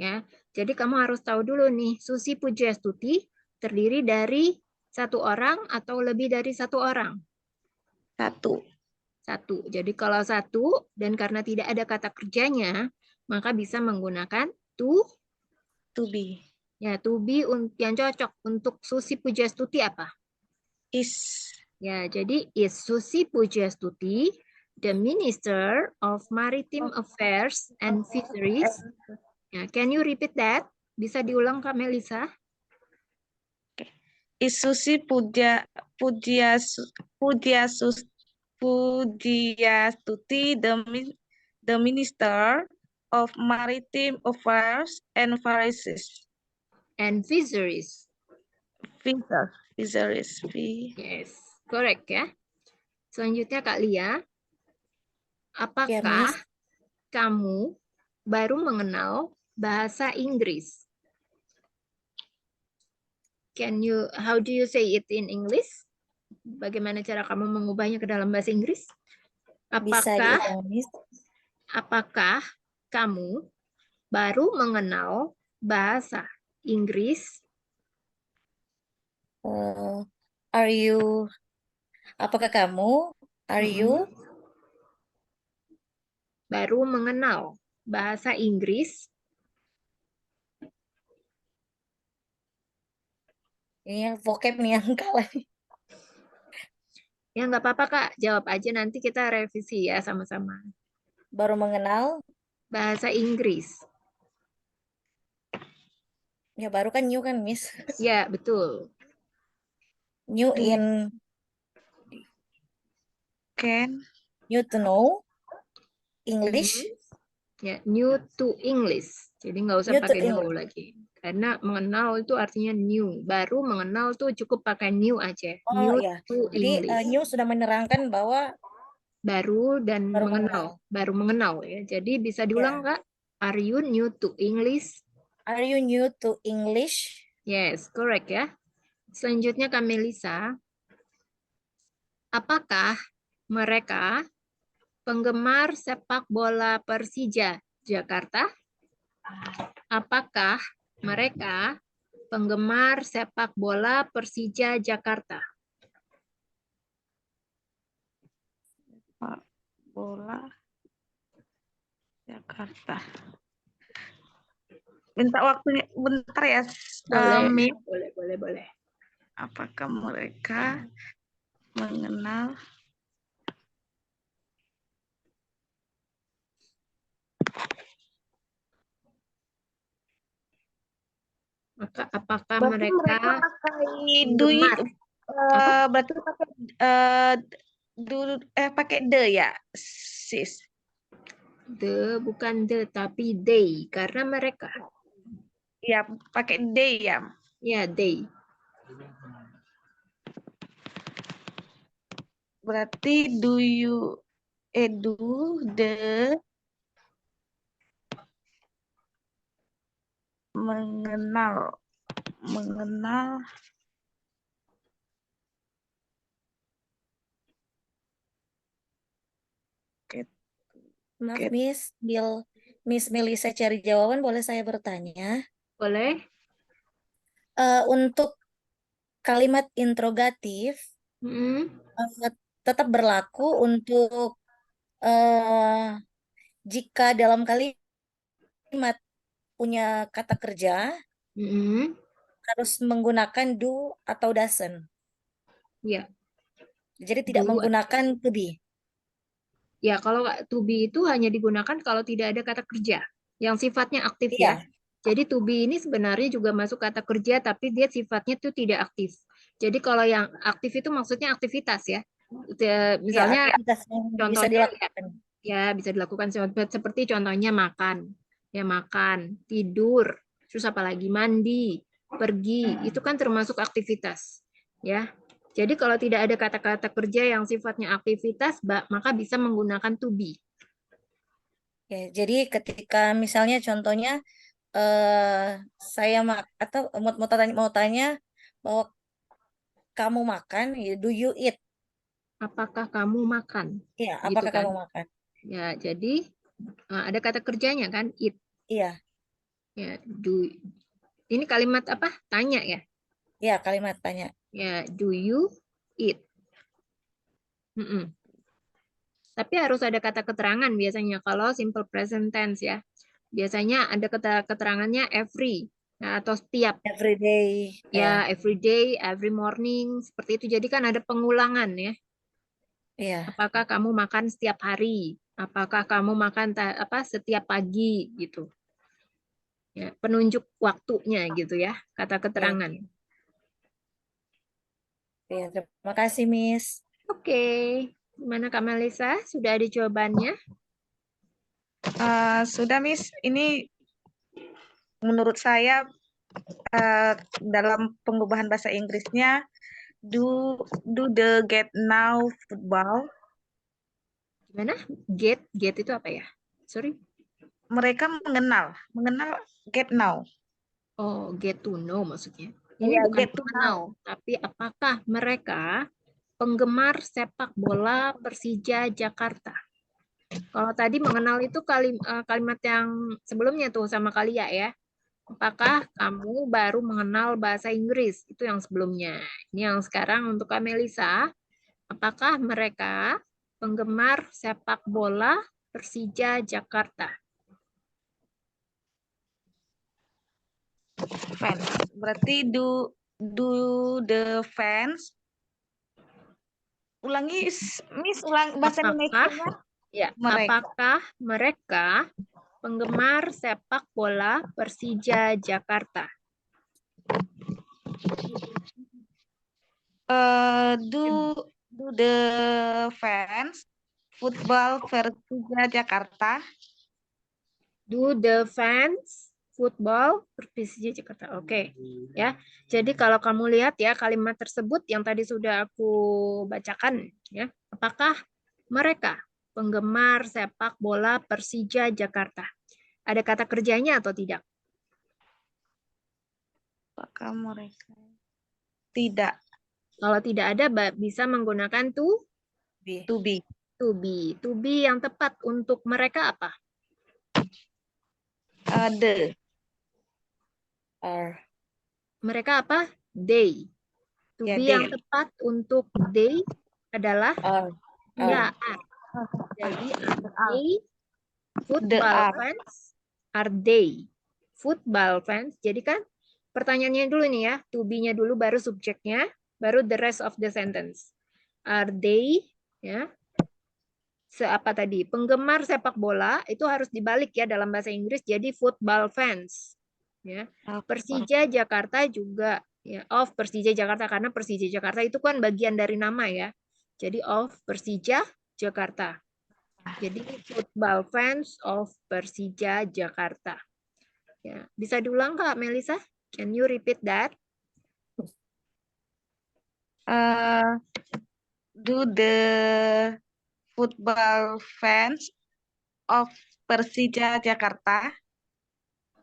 ya. Jadi kamu harus tahu dulu nih, Susi Pujiastuti terdiri dari satu orang atau lebih dari satu orang? Satu. Jadi kalau satu dan karena tidak ada kata kerjanya, maka bisa menggunakan to be. Ya, to be yang cocok untuk Susi Pujastuti apa? Is. Ya, jadi is Susi Pujastuti the Minister of Maritime Affairs and Fisheries? Ya, can you repeat that? Bisa diulang Kak Melisa? Is Susi Pujiastuti the Minister of Maritime Affairs and Fisheries. And fisheries. Fisheries. Yes, correct ya. Selanjutnya Kak Lia, Ya, apakah Miss. kamu baru mengenal bahasa Inggris? How do you say it in English? Bagaimana cara kamu mengubahnya ke dalam bahasa Inggris? Bisa diulang, Miss. Apakah kamu baru mengenal bahasa Inggris? Apakah kamu, baru mengenal bahasa Inggris? ini yang vocab nih yang kalah. Ya nggak apa-apa Kak, jawab aja nanti kita revisi ya sama-sama. Baru mengenal, Bahasa Inggris. ya baru kan new kan, Miss. Ya, betul. New in, new to know, English. Ya, new to English. Jadi nggak usah New to pakai know English. lagi. Karena mengenal itu artinya new. Baru mengenal tuh cukup pakai new aja. Oh New ya, to jadi English. new sudah menerangkan bahwa Baru dan baru mengenal. Baru mengenal ya. Jadi bisa diulang Kak. Are you new to English? Are you new to English? Yes, correct ya. Selanjutnya Kak Melisa. Apakah mereka penggemar sepak bola Persija Jakarta? Apakah mereka penggemar sepak bola Persija Jakarta? Sepak bola Jakarta. Minta waktunya bentar ya, Miss. Boleh. Apakah mereka mengenal Maka apakah berarti mereka pakai penggemar? berarti pakai the ya, sis. Bukan the, tapi they. Karena mereka. Ya, pakai they ya. Ya, they. Berarti do the mengenal Maaf, Miss. Miss Melisa cari jawaban, boleh saya bertanya? Boleh? Untuk kalimat interrogatif, tetap berlaku untuk jika dalam kalimat punya kata kerja, harus menggunakan do atau doesn't. Ya. Jadi tidak menggunakan to be. Ya, kalau to be itu hanya digunakan kalau tidak ada kata kerja yang sifatnya aktif ya. Jadi to be ini sebenarnya juga masuk kata kerja, tapi dia sifatnya tuh tidak aktif. Jadi kalau yang aktif itu maksudnya aktivitas ya. Misalnya contohnya bisa dilakukan. Ya bisa dilakukan seperti contohnya makan, ya makan, tidur, terus apa lagi mandi, pergi, itu kan termasuk aktivitas, ya. Jadi kalau tidak ada kata-kata kerja yang sifatnya aktivitas, maka bisa menggunakan to be. Ya, jadi ketika misalnya contohnya saya atau mau tanya bahwa kamu makan, do you eat? Apakah kamu makan? Iya, gitu apakah kan? kamu makan? Ya, jadi ada kata kerjanya kan, eat. Iya. Ya, ini kalimat apa? Tanya ya? Iya, kalimat tanya. Ya, do you eat? Tapi harus ada kata keterangan biasanya kalau simple present tense ya. Biasanya ada kata keterangannya every atau setiap. Every day. Ya, every day, every morning, seperti itu. Jadi kan ada pengulangan ya. Iya. Apakah kamu makan setiap hari? Apakah kamu makan setiap pagi gitu. Ya, penunjuk waktunya gitu ya, kata keterangan. Ya, terima kasih, Miss. Oke. Gimana Kak Melisa? Sudah ada jawabannya? Sudah, Miss. Ini menurut saya dalam pengubahan bahasa Inggrisnya do the get now football. Gimana? Get itu apa ya? Sorry. Mereka mengenal get now. Oh, get to know maksudnya. Ini Iya, bukan get to know. mengenal, tapi apakah mereka penggemar sepak bola Persija Jakarta? Kalau tadi mengenal itu kalimat yang sebelumnya tuh sama Kalia ya. Apakah kamu baru mengenal bahasa Inggris? Itu yang sebelumnya. Ini yang sekarang untuk Kak Melisa. Apakah mereka penggemar sepak bola Persija Jakarta? Fans. Berarti do the fans. Ulangi, Miss, bahasa Indonesia-nya. Ya, Mereka. apakah mereka penggemar sepak bola Persija Jakarta? Do the fans football Persija Jakarta? Do the fans football Persija Jakarta? Oke, ya. Jadi kalau kamu lihat ya kalimat tersebut yang tadi sudah aku bacakan, ya. Apakah mereka penggemar sepak bola Persija Jakarta? Ada kata kerjanya atau tidak? Apakah mereka? Tidak. Kalau tidak ada, bisa menggunakan to be. To be yang tepat untuk mereka apa? The. Mereka apa? They. To Ya, be they. yang tepat untuk they adalah are. Jadi they football fans. Are they football fans? Jadi kan pertanyaannya dulu nih ya. To be-nya dulu baru subjeknya, baru the rest of the sentence. Are they ya? Apa tadi? Penggemar sepak bola itu harus dibalik ya dalam bahasa Inggris jadi football fans. Ya. Persija Jakarta juga ya of Persija Jakarta karena Persija Jakarta itu kan bagian dari nama ya. Jadi of Persija Jakarta. Jadi football fans of Persija Jakarta. Ya, bisa diulang Kak Melisa? Can you repeat that? Do the football fans of Persija Jakarta?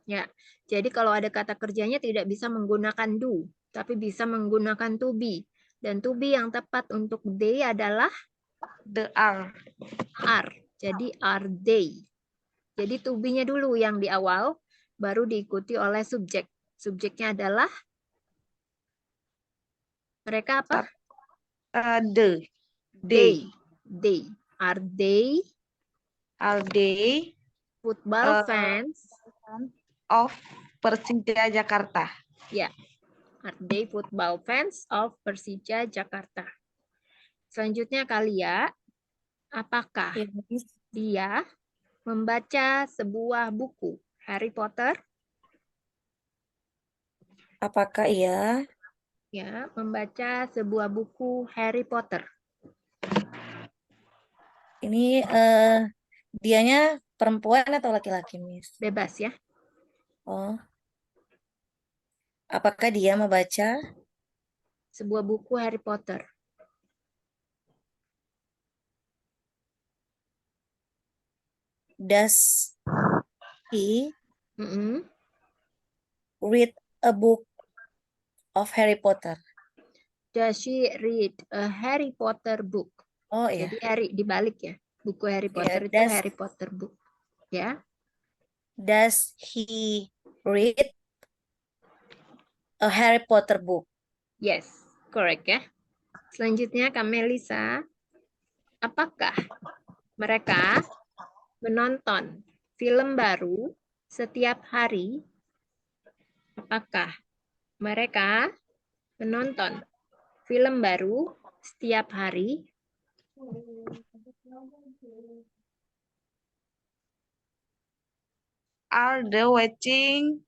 Ya, jadi kalau ada kata kerjanya tidak bisa menggunakan do, tapi bisa menggunakan to be. Dan to be yang tepat untuk they adalah The are. Jadi are they. Jadi to be-nya dulu yang di awal, baru diikuti oleh subjek. Subjeknya adalah mereka apa? The. They. Are they football fans of Persija Jakarta? Ya. Are they football fans of Persija Jakarta? Selanjutnya Kalia, apakah dia membaca sebuah buku Harry Potter? Apakah ia Ya, membaca sebuah buku Harry Potter. ini dianya perempuan atau laki-laki, Miss? Bebas ya. Oh. Apakah dia membaca sebuah buku Harry Potter? Does he read a book of Harry Potter? Does she read a Harry Potter book? Oh iya. Jadi Harry dibalik ya. Buku Harry Potter itu Harry Potter book. Ya. Does he read a Harry Potter book? Yes, correct ya. Selanjutnya Kak Melisa, apakah mereka menonton film baru setiap hari? Apakah mereka menonton film baru setiap hari? Are they watching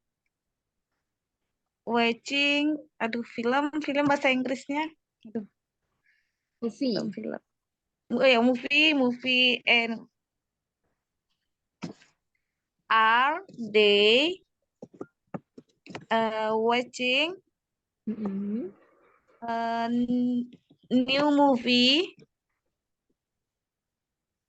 film bahasa Inggrisnya? Movie. Film. Oh ya, movie and are they watching a new movie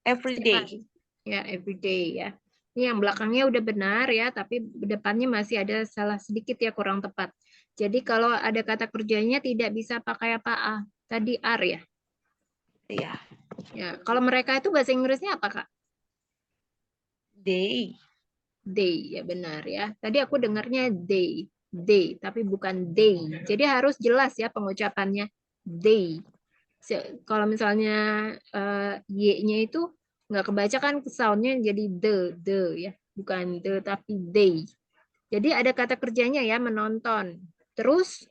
every day? Ya, every day ya. Ini yang belakangnya udah benar ya, tapi depannya masih ada salah sedikit ya, kurang tepat. Jadi kalau ada kata kerjanya tidak bisa pakai apa? Tadi are ya. Iya. Ya, kalau mereka itu bahasa Inggrisnya apa, Kak? They. They, ya benar ya. Tadi aku dengarnya they, tapi bukan they. Jadi harus jelas ya pengucapannya they. Kalau misalnya y-nya itu nggak kebaca kan soundnya jadi the ya, bukan the tapi they. Jadi ada kata kerjanya ya, menonton. Terus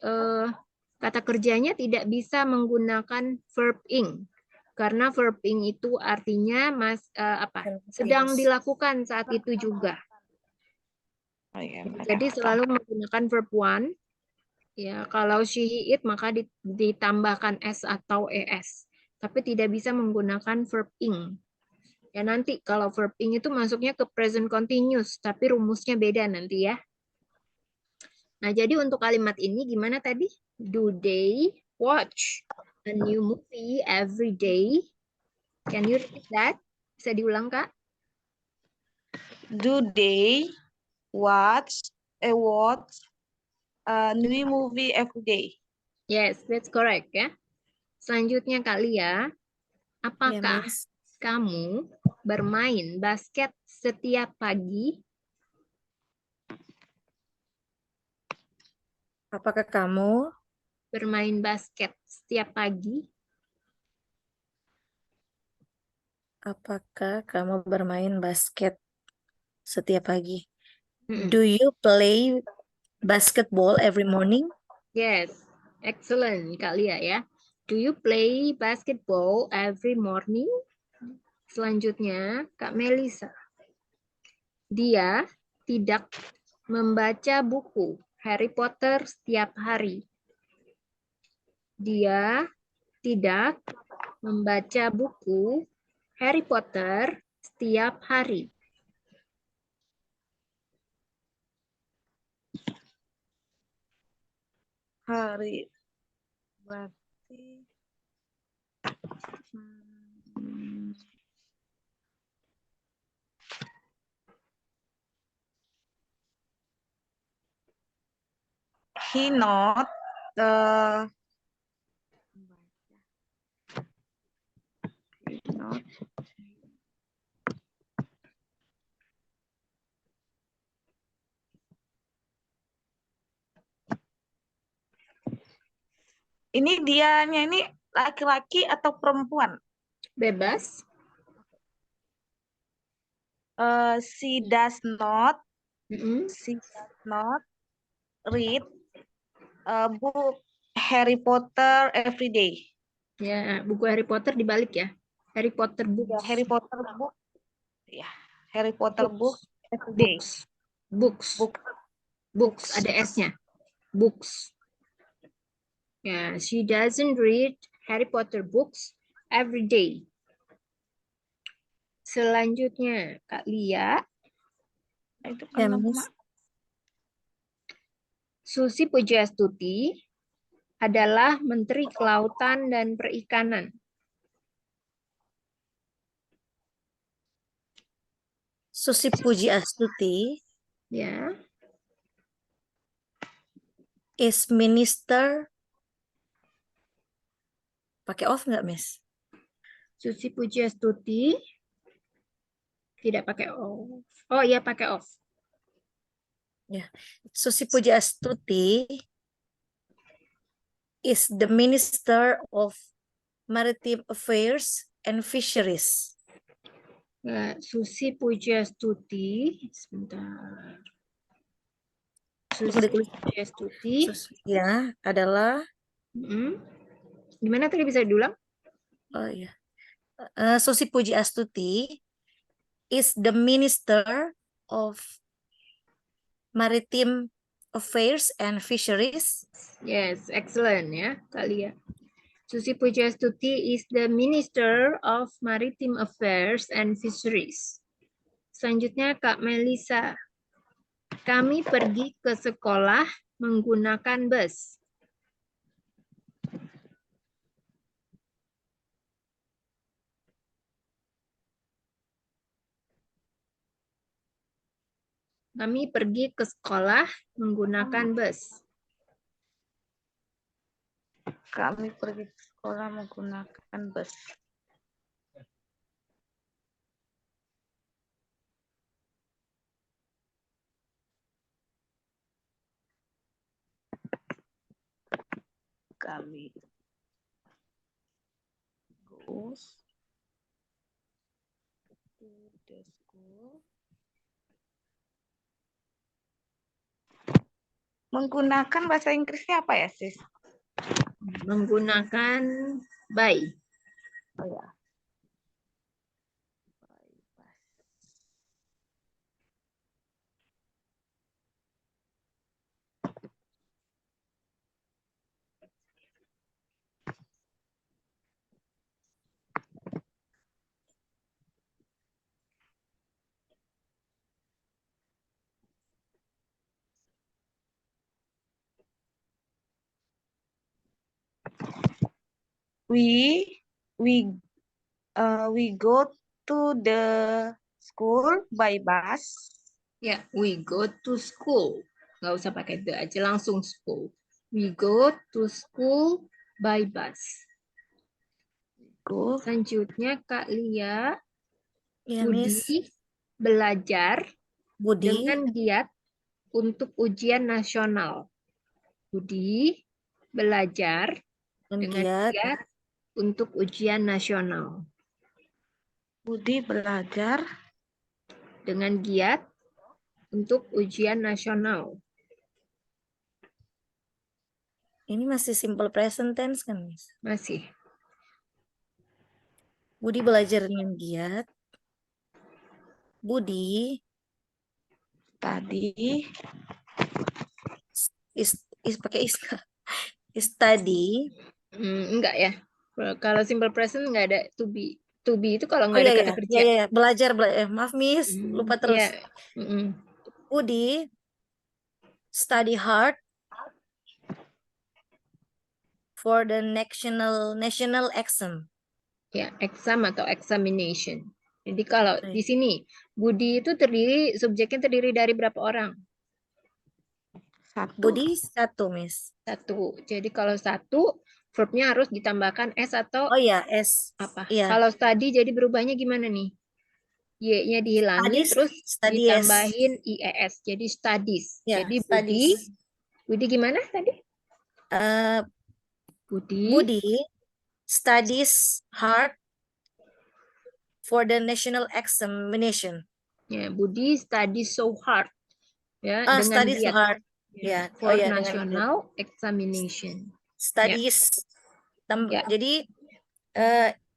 kata kerjanya tidak bisa menggunakan verb ing. Karena verb ing itu artinya sedang dilakukan saat itu juga. Jadi selalu menggunakan verb one. Ya, kalau she, he, it maka ditambahkan s atau es. Tapi tidak bisa menggunakan verb ing. Ya nanti kalau verb ing itu masuknya ke present continuous, tapi rumusnya beda nanti ya. Nah, jadi untuk kalimat ini gimana tadi? Do they watch a new movie every day? Can you repeat that? Bisa diulang, Kak? Do they watch a new movie every day? Yes, that's correct ya. Selanjutnya Kak Lia, apakah kamu bermain basket setiap pagi? Apakah kamu Bermain basket setiap pagi? Apakah kamu bermain basket setiap pagi? Do you play basketball every morning? Yes, excellent Kak Lia ya. Do you play basketball every morning? Selanjutnya Kak Melisa. Dia tidak membaca buku Harry Potter setiap hari. Dia tidak membaca buku Harry Potter setiap hari. Hari berarti he not ini dianya ini laki-laki atau perempuan? Bebas. She does not read a book Harry Potter every day. Ya, buku Harry Potter dibalik ya. Harry Potter book. Ya, Harry Potter book. Ya, Harry Potter book every day. Books ada S-nya. Books. Ya, she doesn't read Harry Potter books every day. Selanjutnya, Kak Lia. Itu kan Susi Pujiastuti adalah Menteri Kelautan dan Perikanan. Susi Pujiastuti is minister. Pakai off nggak, Miss? Susi Pujiastuti tidak pakai off. Oh iya, pakai off. Ya, Susi Pujiastuti is the Minister of Maritime Affairs and Fisheries. Ya, Susi Pujiastuti, sebentar. Susi Pujiastuti ya adalah gimana tadi, bisa diulang? Oh iya. Susi Pujiastuti is the Minister of Maritime Affairs and Fisheries. Yes, excellent ya, Kak Lia. Susi Pujiastuti is the Minister of Maritime Affairs and Fisheries. selanjutnya Kak Melisa. Kami pergi ke sekolah menggunakan bus. Kami pergi ke sekolah menggunakan bus. Kami pergi ke sekolah menggunakan bus. Kami goes to the school. Menggunakan bahasa Inggrisnya apa ya, Sis? Menggunakan by. Oh ya. We go to the school by bus. Ya, we go to school. Nggak usah pakai the aja, langsung school. We go to school by bus. Go. Selanjutnya Kak Lia. Ya, Miss. Budi belajar Budi dengan giat untuk ujian nasional. Budi belajar dengan giat untuk ujian nasional. Budi belajar dengan giat untuk ujian nasional. Ini masih simple present tense kan, Miss? Masih. Budi belajar dengan giat. Budi tadi pakai study. Enggak ya. Kalau simple present enggak ada to be. To be itu kalau Oh enggak iya, ada iya, kata kerja. iya, iya. Belajar. Maaf, Miss. Lupa terus. Iya. Budi study hard for the national exam. Ya, exam atau examination. Jadi kalau di sini Budi itu subjeknya terdiri dari berapa orang? Satu. Budi satu, Miss. Satu. Jadi kalau satu, verbnya harus ditambahkan S atau oh ya S. Apa? Iya. Kalau study jadi berubahnya gimana nih? Y-nya dihilangin terus ditambahin IES. Jadi studies. Ya, jadi studies. Budi gimana tadi? Budi studies hard for the national examination. Ya, Budi studies so hard. Ya, dengan studies giat. hard. Ya, Ya, for national examination. Studies. Ya. Jadi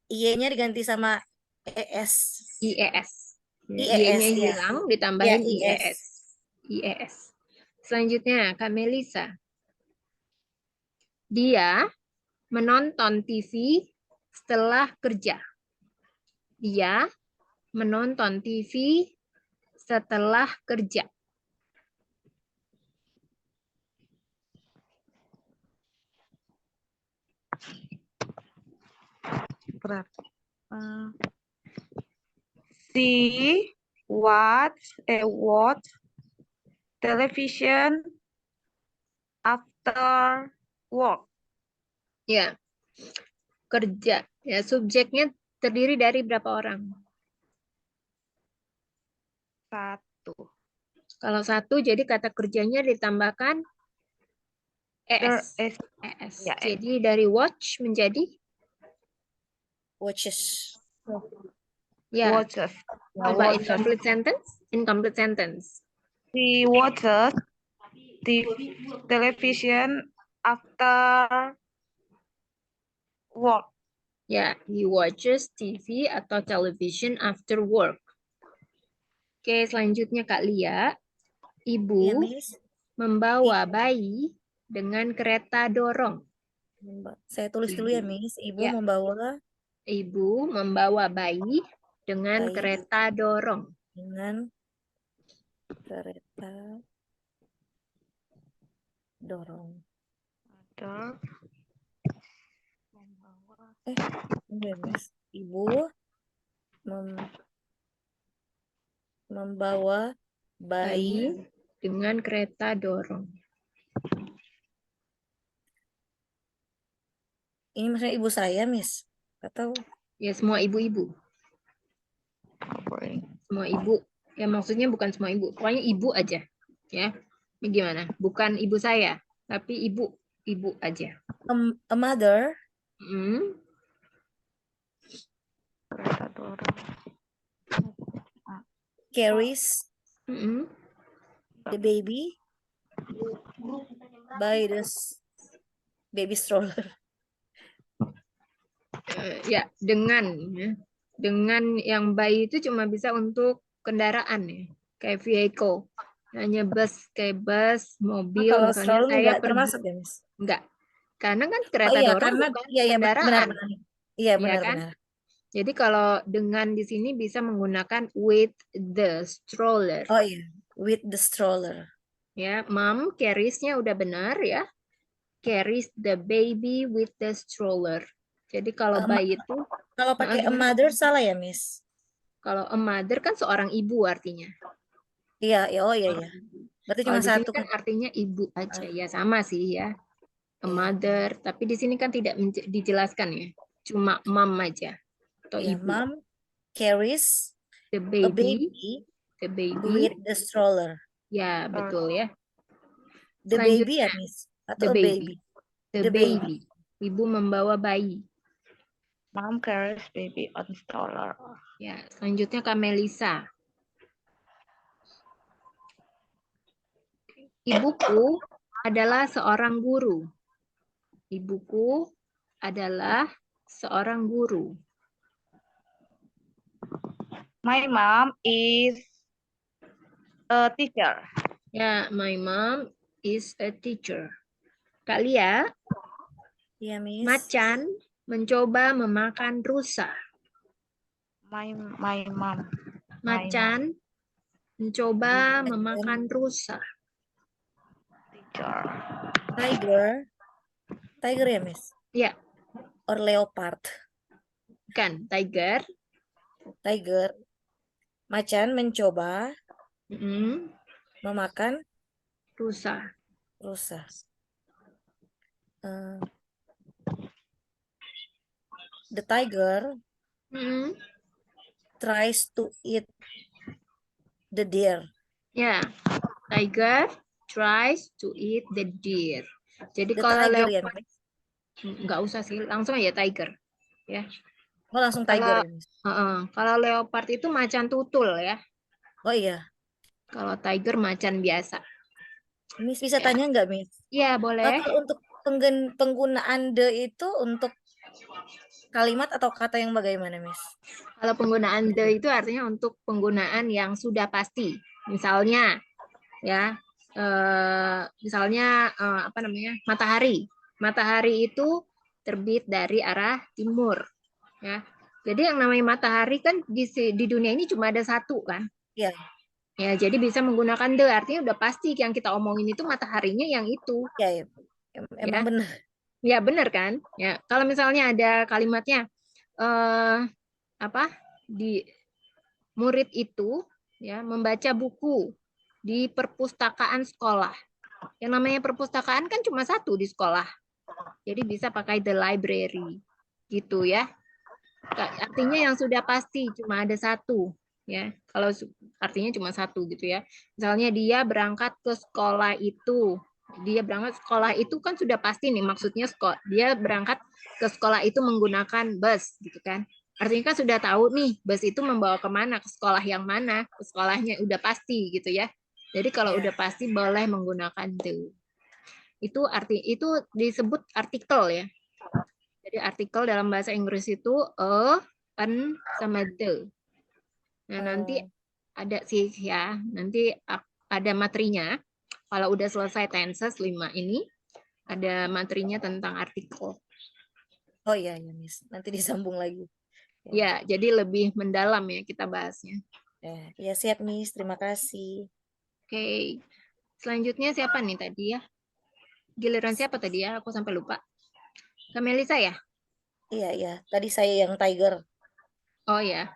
Y-nya diganti sama ES. IES. IES, Y-nya hilang ditambahin ya, IES. IES. Selanjutnya Kak Melisa. Dia menonton TV setelah kerja. Dia menonton TV setelah kerja. She watch television after work. Ya, kerja. Ya, subjeknya terdiri dari berapa orang? Satu. Kalau satu, jadi kata kerjanya ditambahkan ES. Ya, jadi dari watch menjadi? Watches. Ya. Watches. Coba incomplete sentence. Incomplete sentence. She watches television after work. Ya, he watches TV atau television after work. Oke, selanjutnya Kak Lia. Ibu membawa bayi dengan kereta dorong. Saya tulis dulu ya, Miss. Ibu membawa bayi dengan kereta dorong. Dengan kereta dorong. Mother membawa Enggak, Miss. Ibu membawa bayi Bayi dengan kereta dorong. ini maksudnya ibu saya, Miss, atau Ya, semua ibu-ibu. bring Semua ibu. Ya, maksudnya bukan semua ibu. Pokoknya ibu aja. Ya. Ini gimana? Bukan ibu saya, tapi ibu. Ibu aja. a mother Hmm. kereta dorong carries Mm-mm. the baby by the baby stroller. Ya, dengan yang bayi itu cuma bisa untuk kendaraan ya, kayak vehicle. Hanya bus, kayak bus, mobil, Kalau misalnya stroller saya nggak pergi. termasuk ya, Miss? Enggak. Karena kan Oh kereta iya, dorong karena bukan iya kendaraan, benar. Iya ya kan? benar. Jadi kalau dengan di sini bisa menggunakan with the stroller. Oh iya, with the stroller. Ya, mom carries-nya udah benar ya. Carries the baby with the stroller. Jadi kalau bayi itu Kalau pakai a gimana? mother salah ya, Miss? Kalau a mother kan seorang ibu artinya. Iya, oh iya. Berarti Kalau cuma di sini satu kan kan? artinya ibu aja ya, sama sih ya. A mother, tapi di sini kan tidak dijelaskan ya. Cuma mom aja atau Iya, ibu. mom carries The a baby, baby the baby. with the stroller. Ya, betul ya. The baby ya, Selanjutnya, Miss? the Atau a baby. baby? The The baby. baby. Ibu membawa bayi. mom carries baby on stroller. Ya, selanjutnya Kak Melisa. Ibuku adalah seorang guru. Ibuku adalah seorang guru. My mom is a teacher. Ya, my mom is a teacher. Kak Lia, Iya, Miss. Macan mencoba memakan rusa. My mom. Macan mencoba memakan rusa. Teacher. Tiger ya, Miss? Ya, Or leopard? kan, tiger. Tiger. Macan mencoba Mm, memakan rusa. rusa. The tiger Mm, tries to eat the deer. ya, tiger tries to eat the deer. Jadi The kalau tiger ya, leopard, Miss? nggak usah sih, langsung aja tiger. Ya, Oh, langsung tiger kalau ya, Miss? kalau leopard itu macan tutul ya. Oh iya. Kalau tiger macan biasa. Miss bisa Ya. tanya nggak, Miss? Iya, boleh. Kalau untuk penggunaan the itu untuk kalimat atau kata yang bagaimana, Miss? Kalau penggunaan the itu artinya untuk penggunaan yang sudah pasti. Misalnya, ya, misalnya apa namanya, matahari. Matahari itu terbit dari arah timur. Ya, jadi yang namanya matahari kan di dunia ini cuma ada satu kan. Iya. Ya, jadi bisa menggunakan the artinya udah pasti yang kita omongin itu mataharinya yang itu. Ya. Emang Ya. benar. Ya benar kan? Ya, kalau misalnya ada kalimatnya apa di murid itu ya membaca buku di perpustakaan sekolah. Yang namanya perpustakaan kan cuma satu di sekolah. Jadi bisa pakai the library gitu ya. Artinya yang sudah pasti cuma ada satu ya. Kalau artinya cuma satu gitu ya. Misalnya dia berangkat ke sekolah itu. Dia berangkat sekolah itu kan sudah pasti nih maksudnya sekolah. Dia berangkat ke sekolah itu menggunakan bus gitu kan. Artinya kan sudah tahu nih bus itu membawa kemana, ke sekolah yang mana, ke sekolahnya udah pasti gitu ya. Jadi kalau udah pasti boleh menggunakan the. Itu disebut artikel ya. Jadi artikel dalam bahasa Inggris itu a, an, sama the. Nah, nanti ada sih ya, nanti ada materinya. Kalau udah selesai tenses 5 ini, ada materinya tentang artikel. Oh iya, Miss. Nanti disambung lagi. Ya, jadi lebih mendalam ya kita bahasnya. Ya siap, Miss. Terima kasih. Oke. Selanjutnya siapa nih tadi ya? Giliran siapa tadi ya? Aku sampai lupa. Kak Melisa ya? Iya. Tadi saya yang tiger. Oh ya.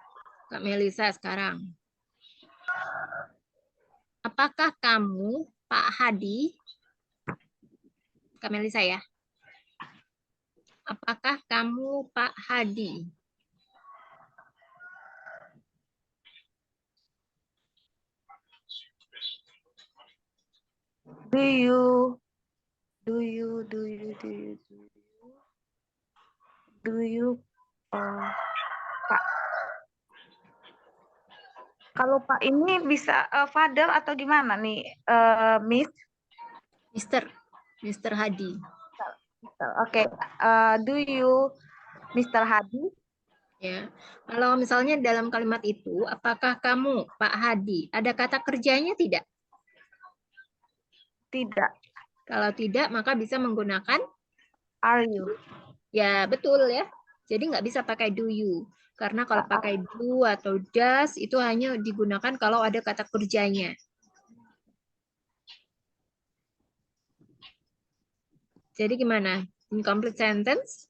Kak Melisa sekarang. Apakah kamu, Pak Hadi, Kak Melisa ya? Apakah kamu, Pak Hadi? Do you Pak? Kalau Pak ini bisa Father atau gimana nih, Miss? Mr. Hadi. Oke, do you Mr. Hadi? Ya. Kalau misalnya dalam kalimat itu, apakah kamu, Pak Hadi, ada kata kerjanya tidak? Tidak. Kalau tidak, maka bisa menggunakan Are you? ya, betul ya. Jadi nggak bisa pakai do you. Karena kalau pakai do atau does itu hanya digunakan kalau ada kata kerjanya. Jadi gimana? Incomplete sentence?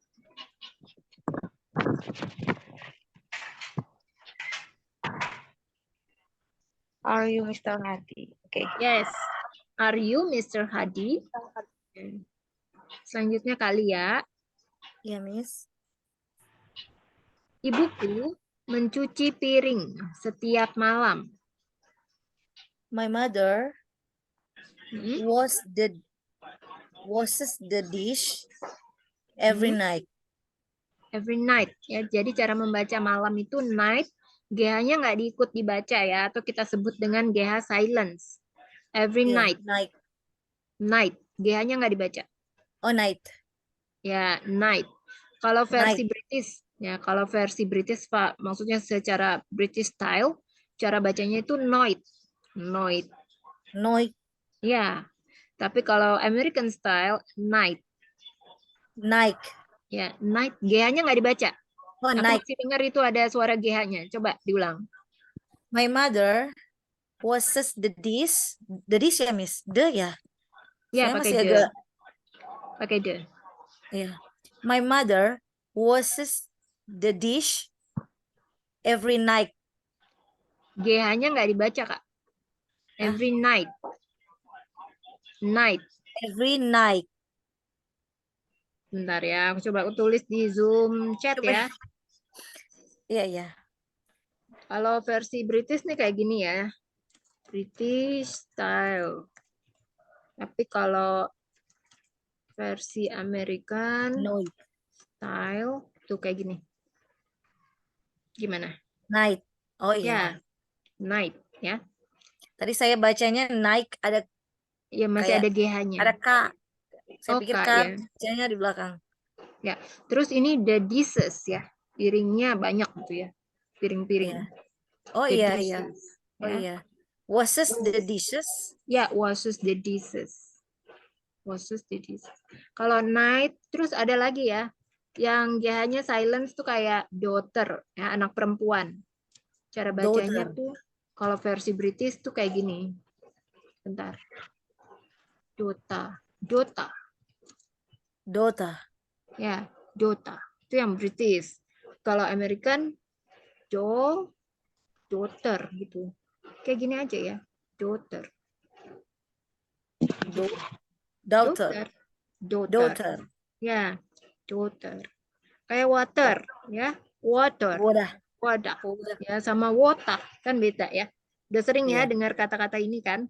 Are you Mr. Hadi? Oke. Yes. Are you Mr. Hadi? Selanjutnya kali ya. Iya, Miss. Ibuku mencuci piring setiap malam. My mother Hmm? washes the dish every night. Every night ya. Jadi cara membaca malam itu night, GH-nya nggak diikut dibaca ya, atau kita sebut dengan GH silence. Every Yeah, night. night. Night. GH-nya nggak dibaca. Oh, night. Ya, night. Kalau versi Night. British, ya kalau versi British Pak, maksudnya secara British style, cara bacanya itu night. Night. Night. Ya. Tapi kalau American style, night. Night. Ya, night. GH-nya nggak dibaca. Oh, Aku night. masih dengar itu ada suara GH-nya. Coba diulang. My mother washes the dish. The dish ya, Miss? The ya? Ya, Saya pakai masih the. agak... Pakai the. Ya. My mother washes the dish every night. GH-nya nggak dibaca, Kak. Every night. Night. Every night. Bentar ya, aku coba tulis di Zoom chat ya. Iya. Kalau versi British nih kayak gini ya. British style. Tapi kalau versi American style tuh kayak gini. Gimana? Night. Oh Ya, iya. night ya. Tadi saya bacanya night ada Ya masih kayak ada GH-nya. ada K. Saya pikir K, K ya. J-nya di belakang. Ya. Terus ini the dishes ya. Piringnya banyak gitu ya. Piring-piring. Iya. Oh The iya. dishes, Oh ya. iya. Washes the dishes. Ya, washes the dishes. Washes the dishes. Kalau night, terus ada lagi ya. Yang GH-nya silence tuh kayak daughter, ya, anak perempuan. Cara bacanya Daughter. tuh, kalau versi British tuh kayak gini. Bentar. Dota. Ya, Dota. Itu yang British. Kalau American, daughter gitu. Kayak gini aja ya. Daughter. Daughter. Ya, daughter. Kayak water, ya. Water. Wadah. Ya, sama water kan beda ya. Udah sering ya dengar kata-kata ini kan?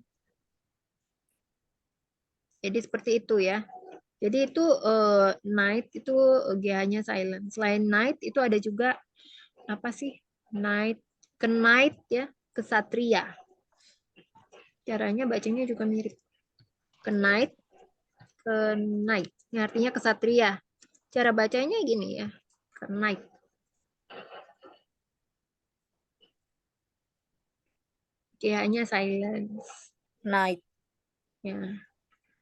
Jadi seperti itu ya. Jadi itu night itu GH-nya silent. Selain night itu ada juga apa sih? Night, ke night ya, kesatria. Caranya bacanya juga mirip. Ke night. Ini artinya kesatria. Cara bacanya gini ya. Ke night. GH-nya silence. Night. Ya.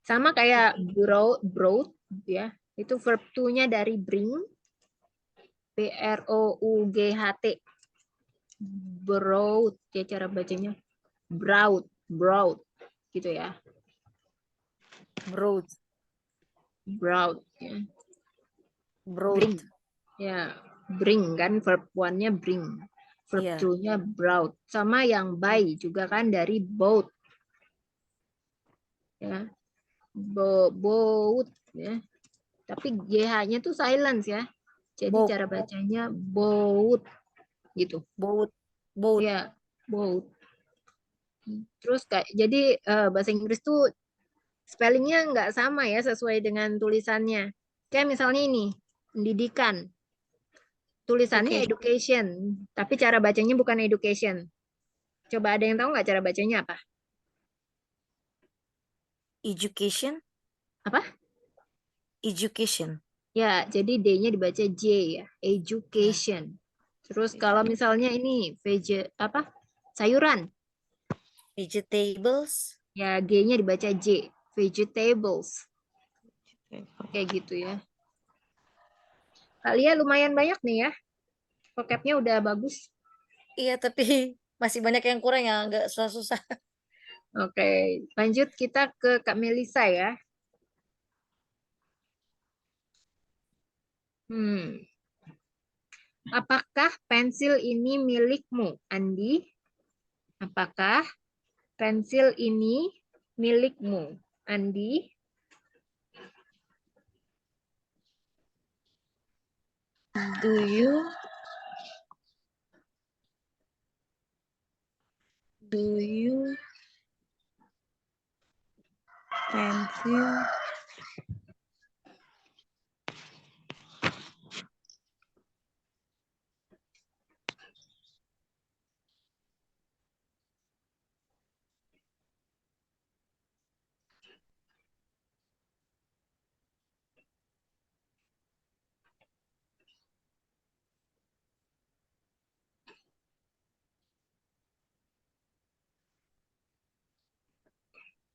Sama kayak brought ya. Itu verb to-nya dari bring. BROUGHT. broad ya cara bacanya. Broad, broad gitu ya. Broad. Broad ya. Broad. Bring. Ya, bring kan verb one-nya bring. Verb Iya. two-nya broad. Sama yang by juga kan dari boat. Ya. Boat ya. Tapi GH-nya tuh silence ya. Jadi Boat. cara bacanya boat gitu. Boat. Boat. Ya, boat. Terus jadi bahasa Inggris tuh spellingnya nggak sama ya sesuai dengan tulisannya. Kayak misalnya ini, pendidikan. Tulisannya education, tapi cara bacanya bukan education. Coba ada yang tahu nggak cara bacanya apa? Education. Apa? Education. Ya, jadi D-nya dibaca J ya, education. Terus kalau misalnya ini apa? Sayuran. Vegetables. Ya, G-nya dibaca J, vegetables. Kayak gitu ya. Kalian lumayan banyak nih ya. Vocabnya udah bagus. Iya, tapi masih banyak yang kurang yang agak susah-susah. Oke, lanjut kita ke Kak Melisa ya. Apakah pensil ini milikmu, Andi? Apakah pensil ini milikmu, Andi? Do you pencil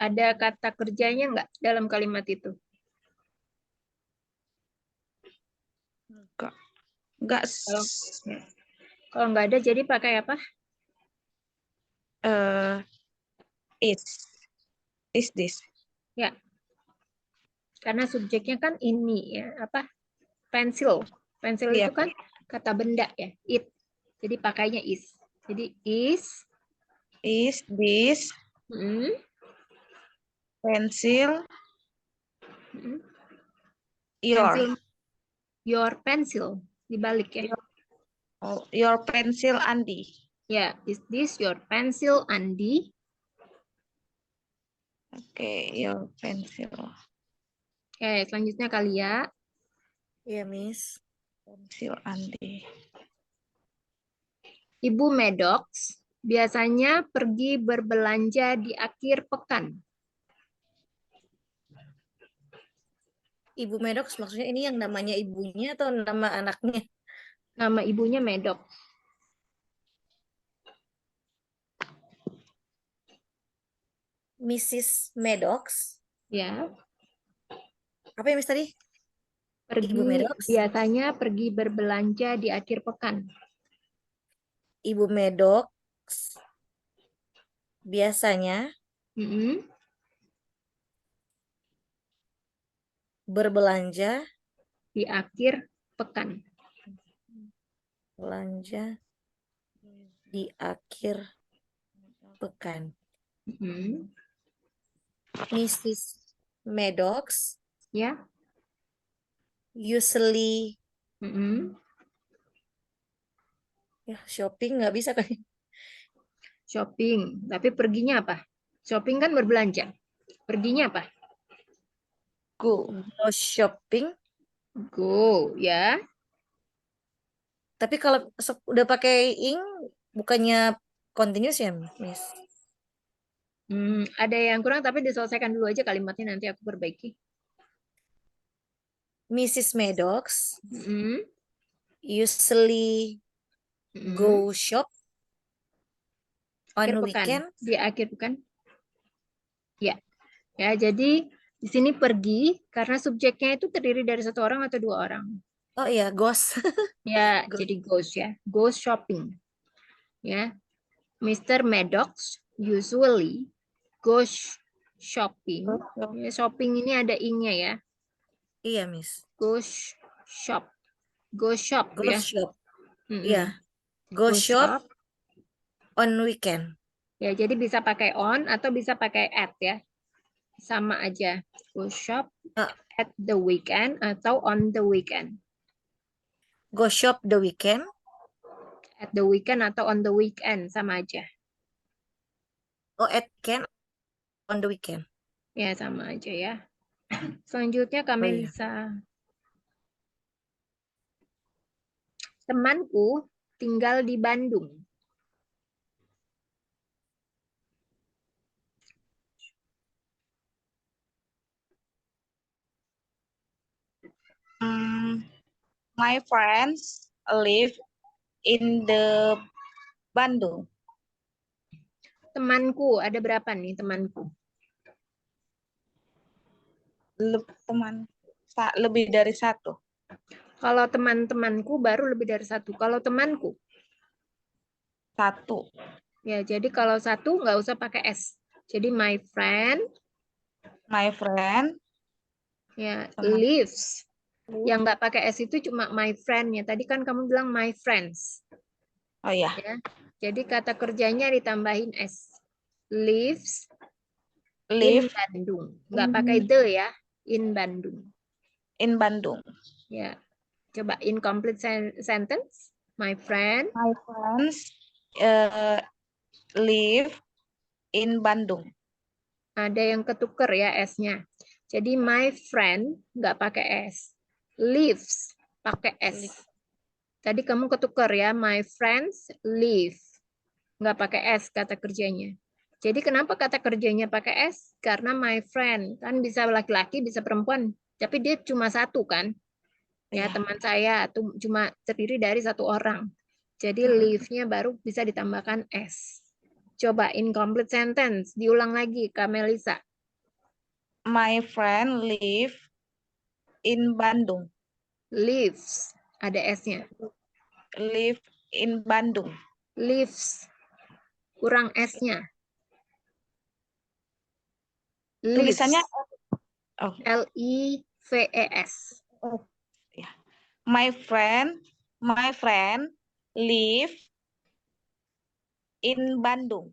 Ada kata kerjanya nggak dalam kalimat itu? enggak Kalau nggak ada, jadi pakai apa? is this. Ya, karena subjeknya kan ini ya, apa? Pensil. Pensil Iya. itu kan kata benda ya, it. Jadi pakainya is. Jadi is This hmm, pencil hmm, your pencil, your pencil dibalik ya. your pencil, Andi? Ya, is this your pencil, Andi? Oke, your pencil. Oke, selanjutnya kali ya. Iya, Miss. Pensil Andi. Ibu Maddox biasanya pergi berbelanja di akhir pekan. Ibu Maddox maksudnya ini yang namanya ibunya atau nama anaknya? Nama ibunya Maddox. Mrs. Maddox. Ya. Apa ya, Miss tadi? Pergi Ibu Maddox. biasanya pergi berbelanja di akhir pekan. Ibu Maddox biasanya berbelanja di akhir pekan. Belanja di akhir pekan. Mrs. Maddox Ya. usually ya shopping nggak bisa kan? Shopping, tapi perginya apa? Shopping kan berbelanja. Perginya apa? Go. Go shopping. Go, ya. Tapi kalau udah pakai ing bukannya continuous ya, Miss? Ada yang kurang tapi diselesaikan dulu aja kalimatnya, nanti aku perbaiki. Mrs. Maddox usually go shop on akhir pekan. weekend. Di akhir pekan. Ya. Ya, jadi di sini pergi karena subjeknya itu terdiri dari satu orang atau dua orang. Oh iya, goes. Ya, Go. jadi goes ya. Goes shopping. Ya, Mr. Maddox usually goes shopping. Ya, shopping ini ada ing-nya ya. Iya, Miss. Goes shop. Go shop Go ya. shop. Mm-mm. Iya. Go Go shop on weekend. Ya, jadi bisa pakai on atau bisa pakai at ya. Sama aja. Go shop at the weekend atau on the weekend. Go shop the weekend. At the weekend atau on the weekend sama aja. Oh, at weekend on the weekend. Ya, sama aja ya. Selanjutnya Kak Oh, iya. Melisa. Temanku tinggal di Bandung. My friends live in the Bandung. Temanku, ada berapa nih temanku? Lebih dari satu. Kalau teman-temanku baru lebih dari satu. Kalau temanku? Satu. Ya, jadi kalau satu nggak usah pakai S. Jadi my friend. My friend. Ya, Teman. lives. Yang nggak pakai S itu cuma my friend ya. Tadi kan kamu bilang my friends. Oh iya. Ya. Jadi kata kerjanya ditambahin S. Lives in Bandung. Nggak pakai the ya. In Bandung. In Bandung. Ya. Coba incomplete sentence. My friend. My friends live in Bandung. Ada yang ketuker ya S-nya. Jadi my friend nggak pakai S. Lives pakai S. Tadi kamu ketuker ya. My friends live. Nggak pakai S kata kerjanya. Jadi kenapa kata kerjanya pakai S? Karena my friend. Kan bisa laki-laki, bisa perempuan. Tapi dia cuma satu kan. Ya, teman saya cuma terdiri dari satu orang. Jadi live-nya baru bisa ditambahkan S. Coba incomplete sentence. Diulang lagi, Kak Melisa. My friend live in Bandung. Lives. Ada S-nya. Live in Bandung. Lives. Kurang S-nya. Tulisannya L-I-V-E-S. My friend live in Bandung.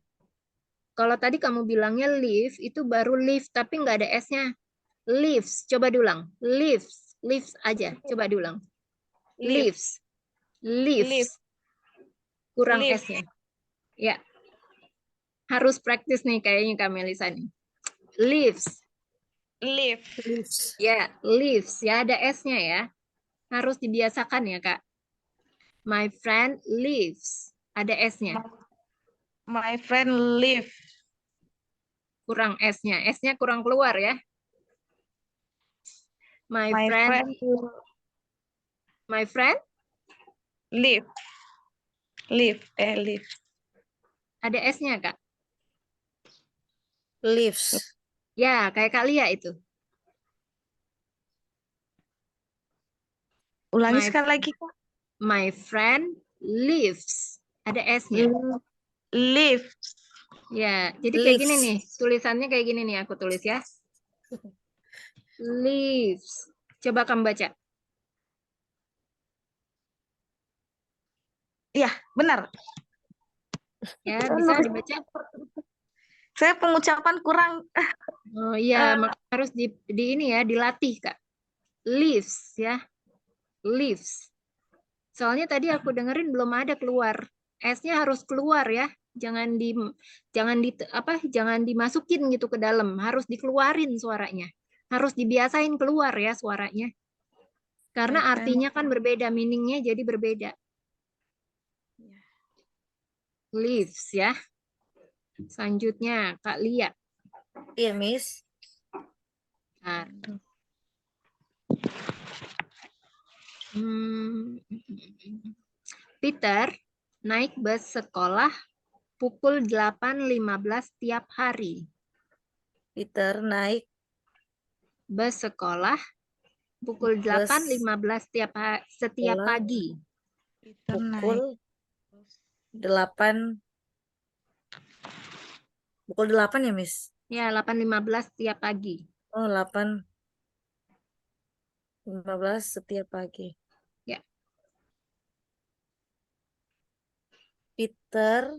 Kalau tadi kamu bilangnya live, itu baru live, tapi nggak ada S-nya. Lives. Coba diulang. Lives. Lives aja. Coba diulang. Lives. Lives. Kurang S-nya. Ya. Harus praktis nih kayaknya Kak Melisa nih. Lives. Lives. Ya, lives. Ya, ada S-nya ya. Harus dibiasakan ya, Kak. My friend lives. Ada S-nya. My friend live. Kurang S-nya. S-nya kurang keluar ya. My friend live. Live. Ada S-nya, Kak. Lives. Ya, kayak Kak Lia itu. Ulangi sekali lagi, Kak. My friend lives. Ada S-nya. Lives. Ya, jadi kayak gini nih. Tulisannya kayak gini nih aku tulis ya. Lives. Coba kamu baca. Iya, benar. Ya, bisa dibaca. Saya pengucapan kurang. Oh iya, harus di ini ya, dilatih, Kak. Lives ya. Lives. Soalnya tadi aku dengerin belum ada keluar. S-nya harus keluar ya. Jangan dimasukin gitu ke dalam, harus dikeluarin suaranya. Harus dibiasain keluar ya suaranya. Karena artinya kan berbeda, meaningnya jadi berbeda. Lives ya. Selanjutnya Kak Lia. Iya, Miss. Nah. Peter naik bus sekolah pukul 8.15 tiap hari. Peter naik bus sekolah pukul 8.15 setiap pagi. Pukul 8, pukul 8 ya, Miss? Ya, 8.15 tiap pagi. Oh, 8.15 setiap pagi. Ya. Peter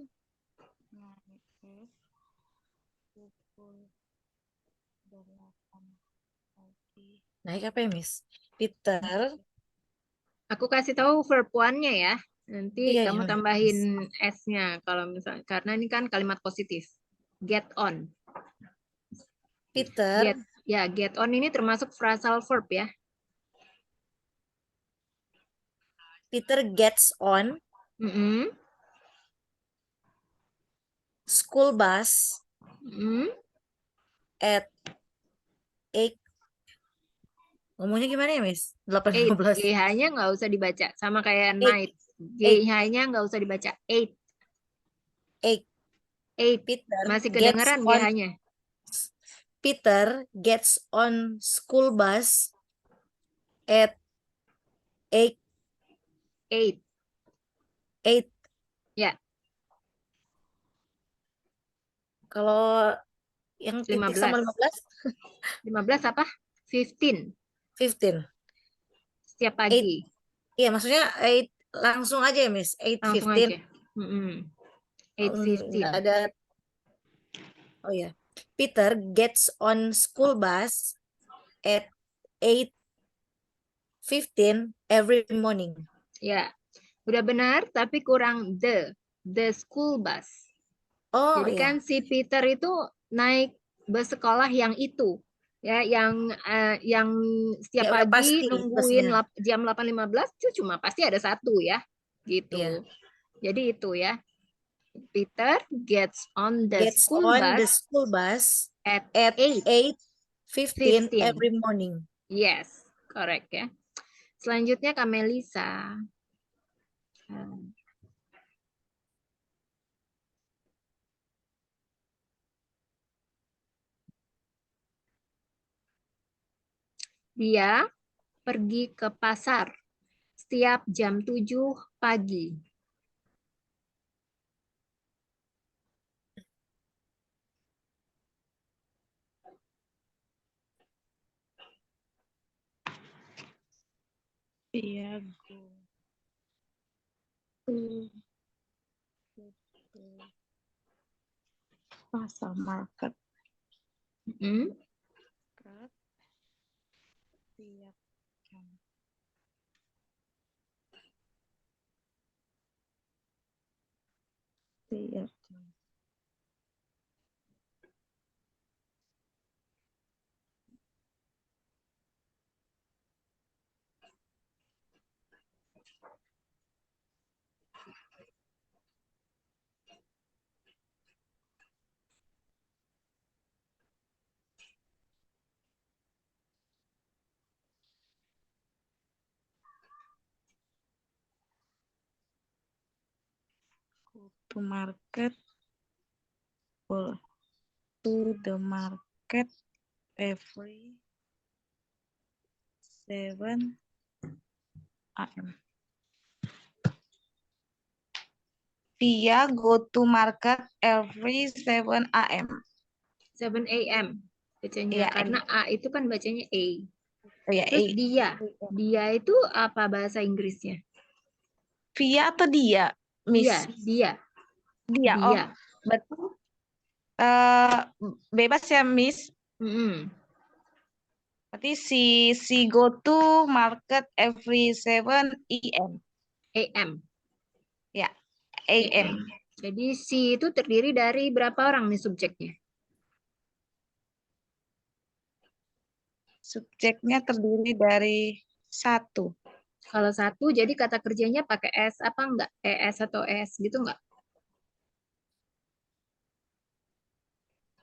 naik apa ya, Miss? Peter. Aku kasih tahu verb one-nya ya. Nanti Iya, kamu iya, tambahin Miss. S-nya kalau misalnya karena ini kan kalimat positif. Get on. Peter Get on ini termasuk phrasal verb ya. Peter gets on Mm-mm. school bus Mm. at 8. Ngomongnya gimana ya, Miss? 8. 8.15. GH-nya nggak usah dibaca. Sama kayak 8. night. GH-nya nggak usah dibaca. 8. 8. 8. Peter Masih gets kedengeran on GH-nya. Peter gets on school bus at 8. 8. 8. Ya, Kalau yang titik sama 15? 15 apa? 15. 15. Setiap 8. pagi. Iya, maksudnya 8 langsung aja ya, Miss. Langsung 8.15. aja. 8:15. Nggak ada. Oh ya. Peter gets on school bus at 8:15 every morning. Ya, udah benar, tapi kurang the school bus. Oh Jadi ya. kan si Peter itu naik bus sekolah yang itu, ya, yang setiap Ya udah pagi pasti nungguin busnya. jam 8.15 itu cuma pasti ada satu ya, gitu. Iya. Jadi itu ya. Peter gets on the Gets school on the bus school bus at at 8:15 8:15. every morning. Yes, correct ya. Selanjutnya Kamelisa. Dia pergi ke pasar setiap jam 7 pagi. Dia go to pasar market Hmm? tiap jam. Tiap jam. Go to market. Go to the market every 7 a.m. Dia go to market every 7 a.m. 7 a.m. bacanya Iya, karena A itu kan bacanya A. oh ya, Terus dia itu apa bahasa Inggrisnya? Via atau dia, Miss? Dia. Oh, betul. Bebas ya, Miss. Mm-mm. Berarti si go to market every 7 a.m. AM. Ya, a.m. Jadi si itu terdiri dari berapa orang nih subjeknya? Subjeknya terdiri dari 1. Kalau satu, jadi kata kerjanya pakai S apa enggak? ES atau ES gitu enggak?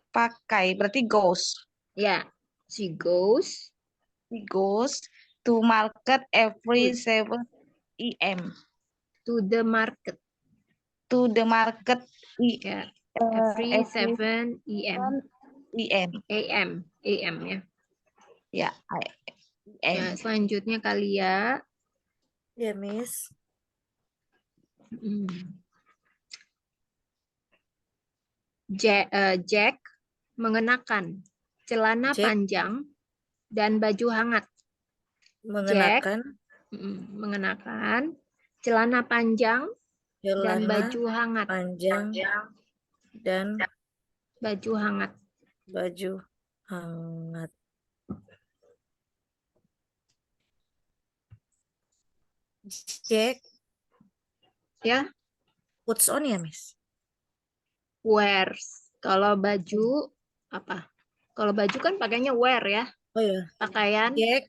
Pakai, berarti goes. Ya, she goes He goes to market every 7 a.m. to the market. To the market Ya, every 7 a.m. a.m. AM ya. Ya, a.m. Nah, selanjutnya Kalia. Ya, Miss. Jack mengenakan celana Jack panjang dan baju hangat. Jack mengenakan mengenakan celana panjang dan celana baju hangat. panjang dan Baju hangat. baju hangat. Jack Ya, puts on ya, Miss? wears. Kalau baju apa? Kalau baju kan pakainya wear ya, Oh ya. pakaian. Jack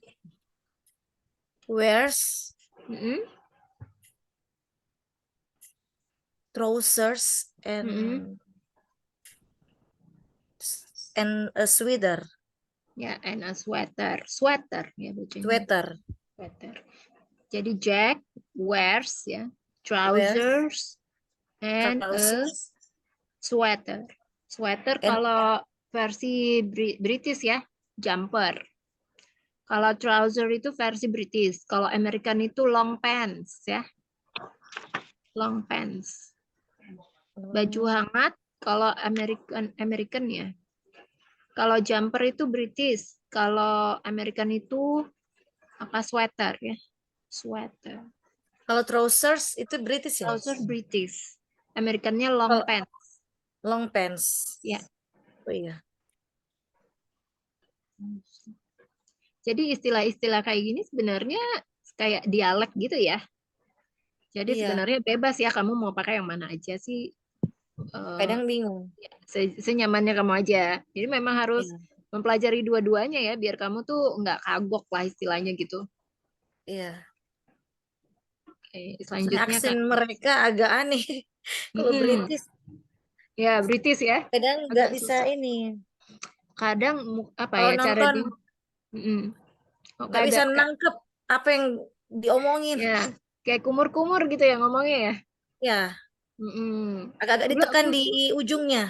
wears Mm-mm. trousers Mm-mm. and a sweater. Ya, and a sweater. Sweater ya bacanya. Sweater. Sweater. Jadi Jack wears ya Wears trousers and a trousers sweater. Sweater and kalau versi British ya, jumper. Kalau trouser itu versi British. Kalau American itu long pants ya. Long pants. Baju hangat kalau American ya. Kalau jumper itu British. Kalau American itu apa sweater ya. Sweater. kalau trousers itu British ya? Trouser British. Americannya long Kalau pants. long pants. Ya. Oh iya. Jadi istilah-istilah kayak gini sebenarnya kayak dialek gitu ya. Jadi Iya. sebenarnya bebas ya kamu mau pakai yang mana aja sih. Kadang bingung. Senyamannya kamu aja. Jadi memang harus Iya. mempelajari dua-duanya ya biar kamu tuh nggak kagok lah istilahnya gitu. Iya. Oke, Soalnya selanjutnya aksen Kak. mereka agak aneh. Kalau British Ya, British ya. kadang nggak Agak bisa susah. ini. Kadang apa Kalau ya cara nonton di nggak bisa nangkep apa yang diomongin. Ya, kayak kumur-kumur gitu ya ngomongnya ya. Ya, agak-agak Dulu ditekan aku, di ujungnya.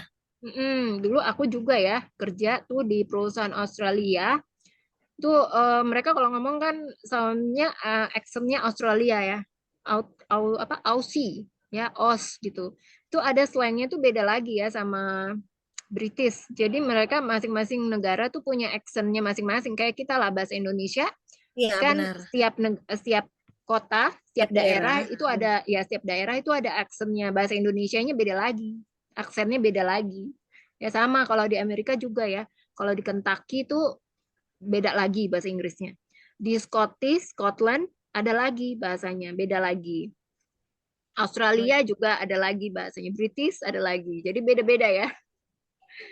dulu aku juga ya kerja tuh di perusahaan Australia. Tuh mereka kalau ngomong kan soundnya accentnya Australia ya. Aussie ya, Aus gitu. Itu ada slangnya tuh beda lagi ya sama British. Jadi mereka masing-masing negara tuh punya accentnya masing-masing. Kayak kita lah bahasa Indonesia Iya, kan benar. setiap kota, setiap Setiap daerah. daerah itu ada ya setiap daerah itu ada aksennya. Bahasa Indonesianya beda lagi. Aksennya beda lagi. Ya sama kalau di Amerika juga ya. Kalau di Kentucky itu beda lagi bahasa Inggrisnya. Di Scotland ada lagi bahasanya, beda lagi. Australia juga ada lagi bahasanya, British ada lagi. Jadi beda-beda ya.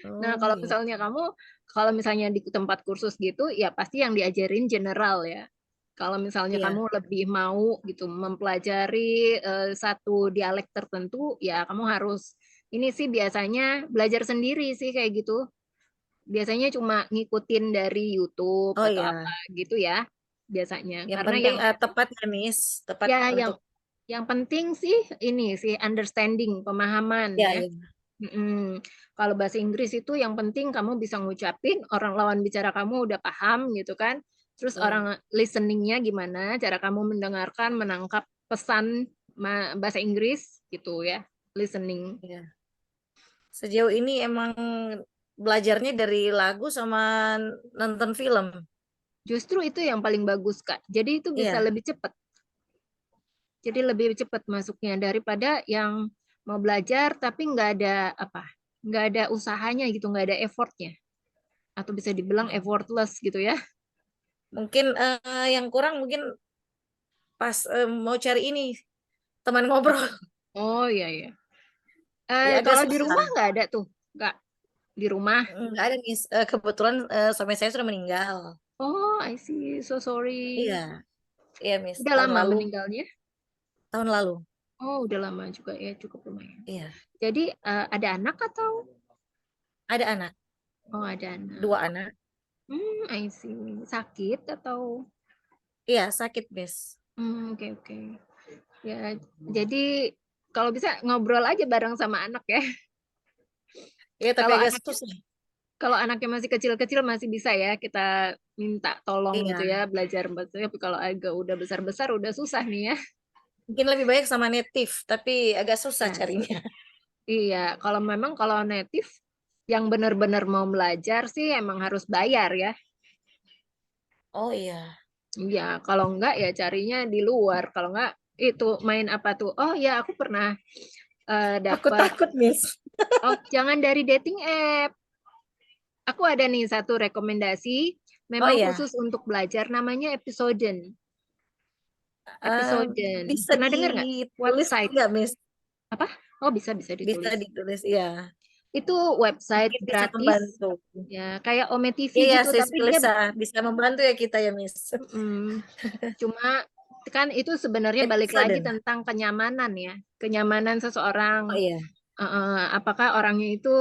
Nah, Oh, kalau iya. misalnya kamu kalau misalnya di tempat kursus gitu ya pasti yang diajarin general ya. Kalau misalnya Iya. kamu lebih mau gitu mempelajari satu dialek tertentu ya kamu harus ini sih biasanya belajar sendiri sih kayak gitu. Biasanya cuma ngikutin dari YouTube Oh atau iya. apa gitu ya biasanya. Yang Karena penting yang tepat ya, Miss. Tepat ya untuk yang penting sih ini sih understanding, pemahaman ya, ya. ya. Kalau bahasa Inggris itu yang penting kamu bisa ngucapin, orang lawan bicara kamu udah paham gitu kan. Terus Iya. orang listeningnya gimana, cara kamu mendengarkan, menangkap pesan bahasa Inggris gitu ya, listening. Iya. Sejauh ini emang belajarnya dari lagu sama nonton film. Justru itu yang paling bagus Kak. Jadi itu bisa Iya. lebih cepat. Jadi lebih cepat masuknya daripada yang mau belajar tapi nggak ada apa, nggak ada usahanya gitu, nggak ada effortnya. Atau bisa dibilang effortless gitu ya. Mungkin yang kurang mungkin pas mau cari ini teman ngobrol. Oh iya iya. Ya agak Kalau di rumah susah. nggak ada tuh, nggak di rumah. Nggak ada, Miss. Kebetulan suami saya sudah meninggal. Oh, I see. So Iya, sorry. iya, Miss. Udah Tahun lama lalu. meninggalnya? Tahun lalu. Oh, udah lama juga ya, cukup lumayan. Iya. Jadi ada anak atau? Ada anak. Oh, ada anak. 2 anak. I see. Sakit atau? Iya, sakit, Miss. Oke, oke. Ya, jadi kalau bisa ngobrol aja bareng sama anak ya. Iya, tapi Kalau agak anak susah. kalau anaknya masih kecil-kecil masih bisa ya kita minta tolong gitu Iya. ya belajar bahasa. Tapi kalau agak udah besar-besar udah susah nih ya. Mungkin lebih baik sama native, tapi agak susah Ya. carinya. Iya, kalau native yang benar-benar mau belajar sih emang harus bayar ya. Oh iya. Iya, kalau enggak ya carinya di luar. Kalau enggak itu main apa tuh? Oh ya, aku pernah Aku dapat. takut, Miss. Oh, jangan dari dating app. Aku ada nih satu rekomendasi, Oh memang iya. khusus untuk belajar, namanya Episoden. Eh, Episoden. bisa Pernah dengar nggak? ditulis Website. nggak, Miss? Apa? Oh, bisa Bisa ditulis. ditulis, ya. Itu website Mungkin bisa gratis. membantu. Ya, kayak Ome TV Iya, ya, gitu, sis, tapi dia bisa membantu ya kita ya, Miss. cuma kan itu sebenarnya balik lagi Episode. tentang kenyamanan ya. Kenyamanan Oh seseorang. iya. Apakah orangnya itu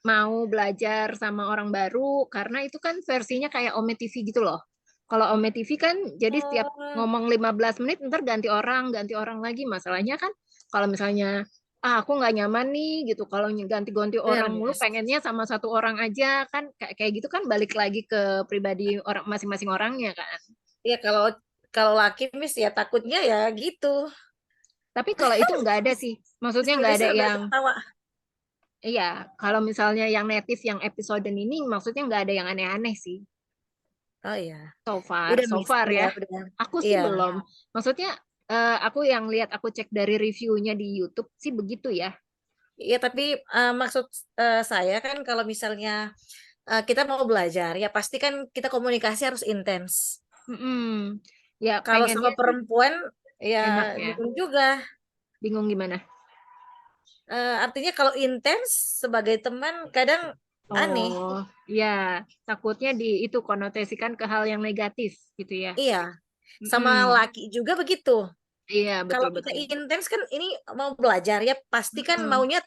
mau belajar sama orang baru, karena itu kan versinya kayak Ome TV gitu loh. Kalau Ome TV kan jadi setiap Oh, ngomong 15 menit ntar ganti orang lagi. Masalahnya kan kalau misalnya aku nggak nyaman nih gitu, kalau ganti-ganti benar, orang mulu, Miss. pengennya sama satu orang aja kan, kayak gitu kan balik lagi ke pribadi orang masing-masing orangnya kan. Iya, kalau kalau laki, Miss, ya takutnya ya gitu. Tapi kalau itu nggak ada sih, maksudnya nggak ada Miss udah yang. ketawa. Iya, kalau misalnya yang native yang episode ini maksudnya nggak ada yang aneh-aneh sih. Oh iya. Udah, So Miss. far Iya, ya. udah. Aku sih Iya. belum. Maksudnya aku yang lihat, aku cek dari reviewnya di YouTube sih begitu ya. Iya, tapi maksud saya kan kalau misalnya kita mau belajar, ya pasti kan kita komunikasi harus intens. Mm-mm. Ya Kalau sama pengennya sih perempuan, ya enak ya. bingung juga. Bingung gimana? Artinya kalau intens sebagai teman kadang aneh. Oh, ya takutnya di itu konotasikan ke hal yang negatif gitu ya. Iya, sama Mm-mm. laki juga begitu. Iya, Kalau betul kita betul. intens kan ini mau belajar ya pasti kan Mm-mm. maunya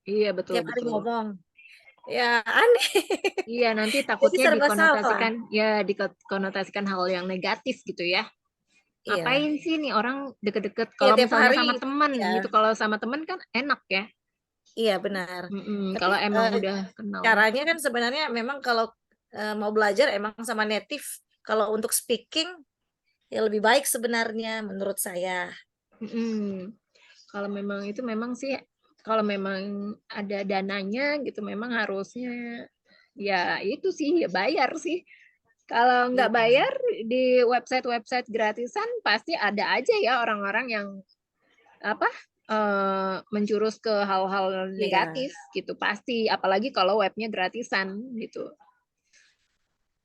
Iya, betul tiap hari betul. ngomong. Ya aneh. Iya, nanti Jadi takutnya serba salah. dikonotasikan, ya dikonotasikan hal yang negatif gitu ya. Iya, Ngapain sih nih orang deket-deket, iya kalau tiap misalnya hari. sama temen Iya, gitu, kalau sama temen kan enak ya. iya benar. Tapi Kalau emang udah kenal. caranya kan sebenarnya memang kalau mau belajar emang sama native. Kalau untuk speaking ya lebih baik sebenarnya menurut saya. Mm-mm. Kalau memang itu memang sih, kalau memang ada dananya gitu memang harusnya ya itu sih, ya bayar sih. Kalau nggak Iya, bayar, di website-website gratisan pasti ada aja ya orang-orang yang apa menjurus ke hal-hal iya, negatif gitu, pasti, apalagi kalau webnya gratisan gitu.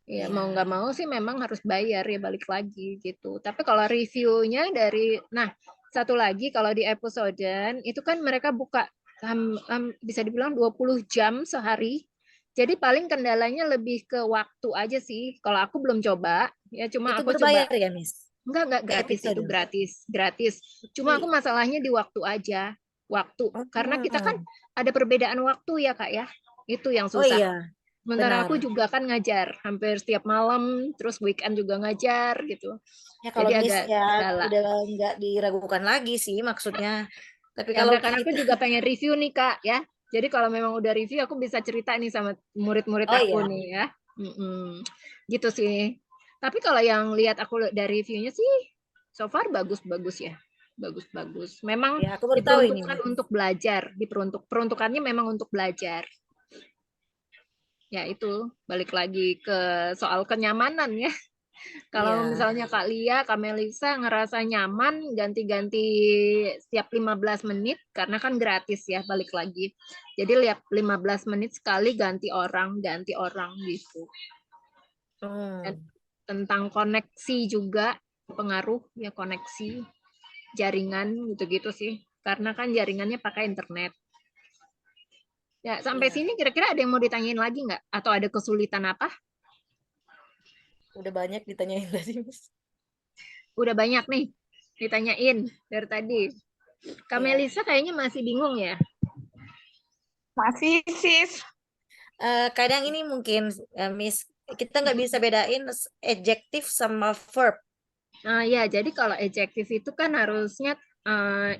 Ya mau iya. nggak mau sih memang harus bayar ya, balik lagi gitu. Tapi kalau reviewnya dari, nah satu lagi kalau di Episoden itu kan mereka buka bisa dibilang 20 jam sehari. Jadi paling kendalanya lebih ke waktu aja sih. Kalau aku belum coba, ya cuma Itu aku coba. berbayar ya, Miss? Enggak gratis, itu Episode. gratis, gratis. Cuma aku Ih, masalahnya di waktu aja, waktu. Karena kita kan oh, ada perbedaan waktu ya Kak ya. Itu yang oh susah. iya, Sementara benar. aku juga kan ngajar hampir setiap malam, terus weekend juga ngajar gitu. Ya kalau Jadi Miss agak ya kendala. udah nggak diragukan lagi sih maksudnya. Tapi Ya kalau enggak, karena aku kita, juga pengen review nih Kak ya. Jadi kalau memang udah review, aku bisa cerita nih sama murid-murid oh aku iya, nih ya. Mm-mm. Gitu sih. Tapi kalau yang lihat aku dari reviewnya sih, so far bagus-bagus ya. Bagus-bagus. Memang ya aku baru tahu ini diperuntukkan Miss. untuk belajar. Peruntukannya memang untuk belajar. Ya itu, balik lagi ke soal kenyamanan ya. Kalau Iya, misalnya Kak Lia, Kak Melisa ngerasa nyaman ganti-ganti setiap 15 menit, karena kan gratis ya, balik lagi. Jadi lihat 15 menit sekali ganti orang gitu. Dan hmm, tentang koneksi juga pengaruh ya, koneksi jaringan gitu-gitu sih. Karena kan jaringannya pakai internet. Ya, sampai iya. sini kira-kira ada yang mau ditanyain lagi nggak? Atau ada kesulitan apa? Udah banyak ditanyain tadi Miss. Udah banyak nih ditanyain dari tadi. Kak Iya. Melisa kayaknya masih bingung ya? Masih, sis. Kadang ini mungkin Miss kita nggak bisa bedain adjektif sama verb. Ya, jadi kalau adjektif itu kan harusnya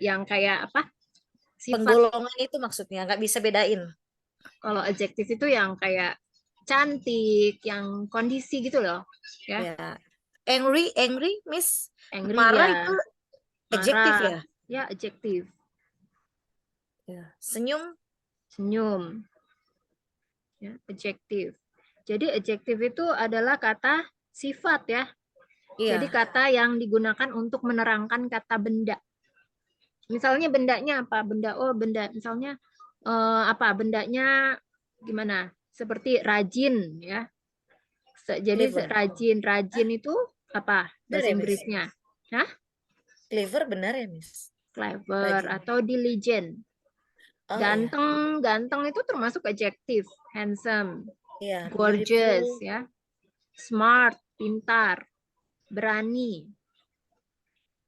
yang kayak apa? Sifat. Penggolongan itu maksudnya nggak bisa bedain. Kalau adjektif itu yang kayak cantik, yang kondisi gitu loh, ya. Ya, angry, Miss. Angry Marah ya, itu adjektif marah, ya. ya adjektif. Ya. Senyum. Senyum. Ya, adjektif. Jadi adjektif itu adalah kata sifat ya. Jadi Iya. kata yang digunakan untuk menerangkan kata benda. Misalnya bendanya apa? Benda misalnya apa? Bendanya gimana? Seperti rajin ya. Jadi Clever. rajin itu apa Benar bahasa ya, Miss? Inggrisnya? Hah? Clever benar ya, Miss? Clever Rajin. atau diligent. Oh iya. Ganteng itu termasuk adjektif. Handsome, Iya, gorgeous beautiful. ya. Smart, pintar, berani,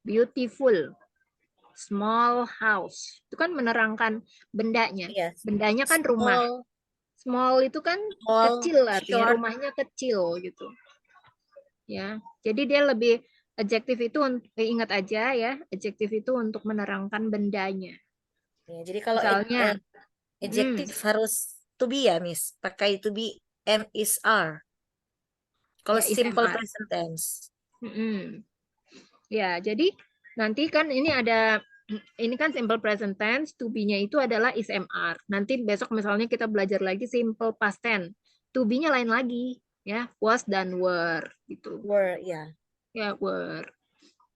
beautiful, small house. Itu kan menerangkan bendanya. Iya. Bendanya kan rumah. Small, Small itu kan small, kecil artinya short. rumahnya kecil gitu. Ya. Jadi dia lebih adjektif itu ingat aja ya, adjektif itu untuk menerangkan bendanya. Ya, jadi kalau Misalnya, adjektif harus to be ya, Miss. Pakai to be, am, is, are. Kalau ya is simple MR. present tense. Ya, jadi nanti kan ini kan simple present tense, to be-nya itu adalah is MR. Nanti besok misalnya kita belajar lagi simple past tense. To be-nya lain lagi, ya, was dan were gitu. Were, ya. Ya, were.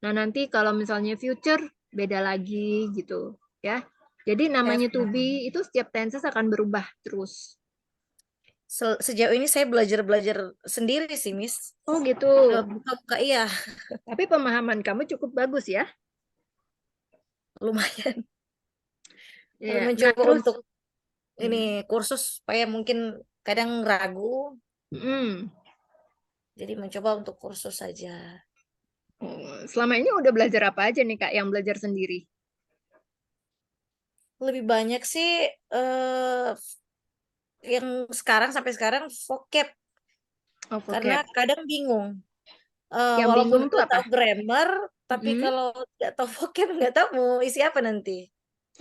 Nah, nanti kalau misalnya future beda lagi gitu, ya. Jadi namanya to be itu setiap tenses akan berubah terus. Sejauh ini saya belajar sendiri sih, Miss. Oh, gitu. Buka-buka, iya. Tapi pemahaman kamu cukup bagus ya. Lumayan. Tapi Ya. Nah, mencoba terus untuk ini kursus supaya mungkin kadang ragu. Jadi mencoba untuk kursus saja. Selama ini udah belajar apa aja nih Kak yang belajar sendiri? Lebih banyak sih yang sampai sekarang vocab. Oh, Karena vocab. kadang bingung. Yang Walaupun bingung tuh udah apa? tahu grammar, tapi Mm-mm. kalau nggak tahu vocab nggak tahu mau isi apa nanti.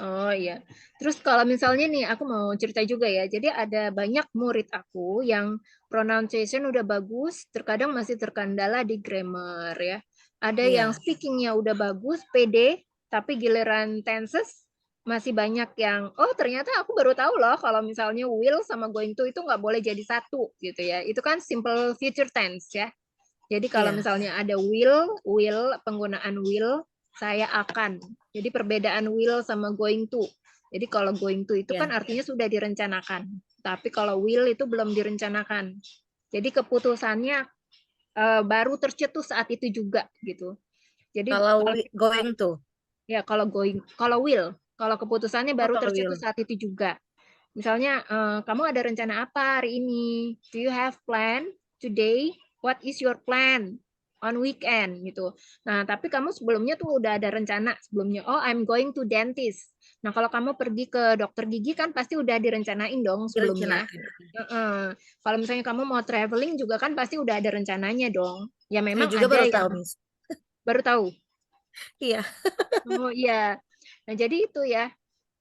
Oh iya. Terus kalau misalnya nih aku mau cerita juga ya. Jadi ada banyak murid aku yang pronunciation udah bagus, terkadang masih terkendala di grammar ya. Ada yang Iya. speakingnya udah bagus, pede, tapi giliran tenses masih banyak yang, oh ternyata aku baru tahu loh kalau misalnya will sama going to itu nggak boleh jadi satu gitu ya. Itu kan simple future tense ya. Jadi kalau Iya. misalnya ada penggunaan will, saya akan. Jadi perbedaan will sama going to. Jadi kalau going to itu kan Iya. artinya sudah direncanakan. Tapi kalau will itu belum direncanakan. Jadi keputusannya baru tercetus saat itu juga gitu. Jadi Kalau going to. ya kalau will, kalau keputusannya Oh, baru kalau tercetus will. saat itu juga. Misalnya, kamu ada rencana apa hari ini? Do you have plan today? What is your plan on weekend gitu. Nah, tapi kamu sebelumnya tuh udah ada rencana sebelumnya. Oh, I'm going to dentist. Nah, kalau kamu pergi ke dokter gigi kan pasti udah direncanain dong sebelumnya. Direncanakan. Kalau misalnya kamu mau traveling juga kan pasti udah ada rencananya dong. Ya Saya memang juga ada baru yang tahu, Miss. baru tahu. Iya. Oh iya. Nah, jadi itu ya.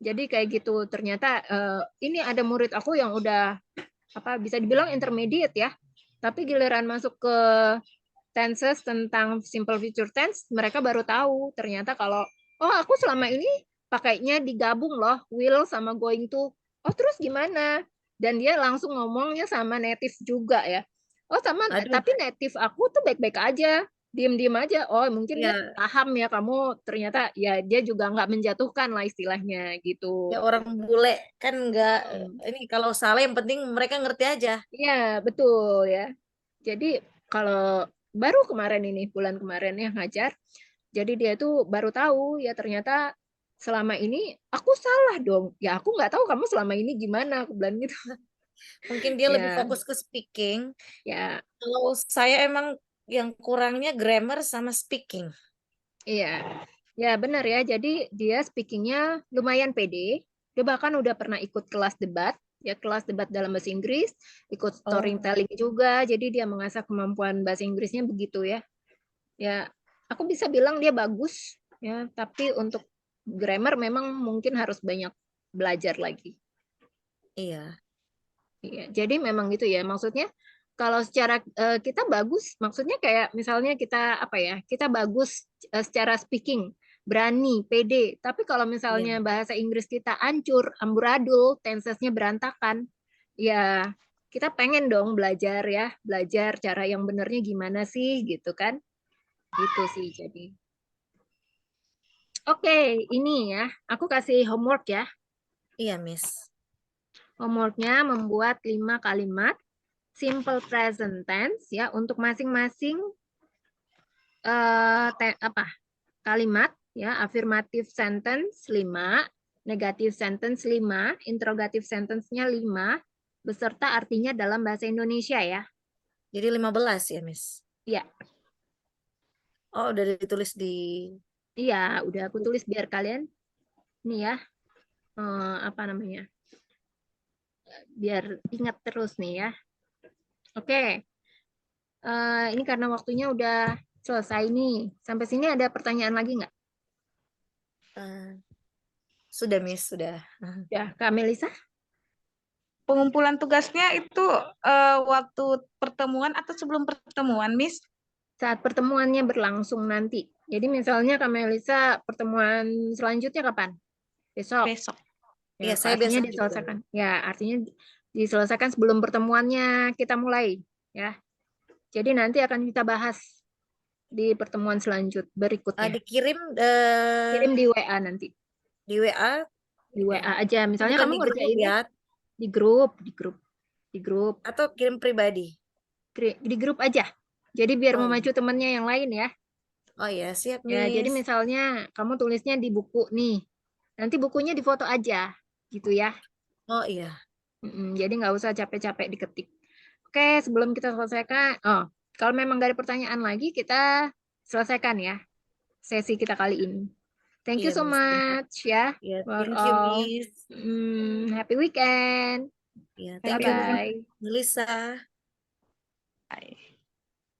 Jadi kayak gitu. Ternyata ini ada murid aku yang udah apa bisa dibilang intermediate ya. Tapi giliran masuk ke tenses tentang simple future tense, mereka baru tahu ternyata kalau oh aku selama ini pakainya digabung loh, will sama going to. Oh terus gimana? Dan dia langsung ngomongnya sama native juga ya. Oh sama, Aduh. tapi native aku tuh baik-baik aja, diem-diem aja. Oh mungkin dia Ya, paham ya kamu ternyata ya dia juga nggak menjatuhkan lah istilahnya gitu. ya orang bule kan nggak Hmm. ini kalau salah yang penting mereka ngerti aja. Iya betul ya. Jadi kalau baru kemarin ini bulan kemarin ya ngajar, jadi dia tuh baru tahu ya ternyata selama ini aku salah dong. Ya aku nggak tahu kamu selama ini gimana aku bilang gitu. Mungkin dia lebih Ya fokus ke speaking. ya Kalau saya emang yang kurangnya grammar sama speaking. iya ya benar ya. Jadi dia speakingnya lumayan pede. Dia bahkan udah pernah ikut kelas debat. Ya kelas debat dalam bahasa Inggris, ikut Oh, storytelling juga. Jadi dia mengasah kemampuan bahasa Inggrisnya begitu ya. Ya aku bisa bilang dia bagus ya, tapi untuk grammar memang mungkin harus banyak belajar lagi. iya. Iya, jadi memang gitu ya. Maksudnya kalau secara kita bagus, maksudnya kayak misalnya kita apa ya? Kita bagus secara speaking, berani, pede. Tapi kalau misalnya Iya. bahasa Inggris kita hancur, amburadul, tensesnya berantakan, ya kita pengen dong belajar ya, belajar cara yang benernya gimana sih gitu kan. Itu sih jadi. Oke, ini ya, aku kasih homework ya. Iya, Miss. Homeworknya membuat 5 kalimat simple present tense ya untuk masing-masing kalimat ya, affirmative sentence 5, negative sentence 5, interrogative sentence-nya 5, beserta artinya dalam bahasa Indonesia ya. Jadi 15 ya, Miss. Iya. Oh, udah ditulis di Iya, udah aku tulis biar kalian nih ya, apa namanya? Biar ingat terus nih ya. Oke. Ini karena waktunya udah selesai nih. Sampai sini ada pertanyaan lagi nggak? Sudah, Miss, sudah. Ya, Kak Melisa? Pengumpulan tugasnya itu waktu pertemuan atau sebelum pertemuan, Miss? Saat pertemuannya berlangsung nanti. Jadi misalnya Kak Melisa pertemuan selanjutnya kapan? Besok. Besok. Iya, Ya, saya artinya besok juga. diselesaikan. Ya, artinya diselesaikan sebelum pertemuannya kita mulai, ya. Jadi nanti akan kita bahas di pertemuan selanjutnya berikutnya. Dikirim Kirim di WA nanti. di WA. Di WA aja. Misalnya Bukan kamu di grup ngerjainnya ya, di grup atau kirim pribadi. di grup aja. Jadi biar Oh, memacu temennya yang lain ya. oh ya, siap, Ya, jadi Miss. misalnya kamu tulisnya di buku nih. Nanti bukunya difoto aja, gitu ya. Oh iya. Jadi nggak usah capek-capek diketik. Oke, sebelum kita selesaikan, kalau memang nggak ada pertanyaan lagi, kita selesaikan ya sesi kita kali ini. Thank you Iya, so Miss. much ya Ya, for thank you, all. Miss. Happy weekend. Ya, Thank thank you, you. Bye-bye. Melissa.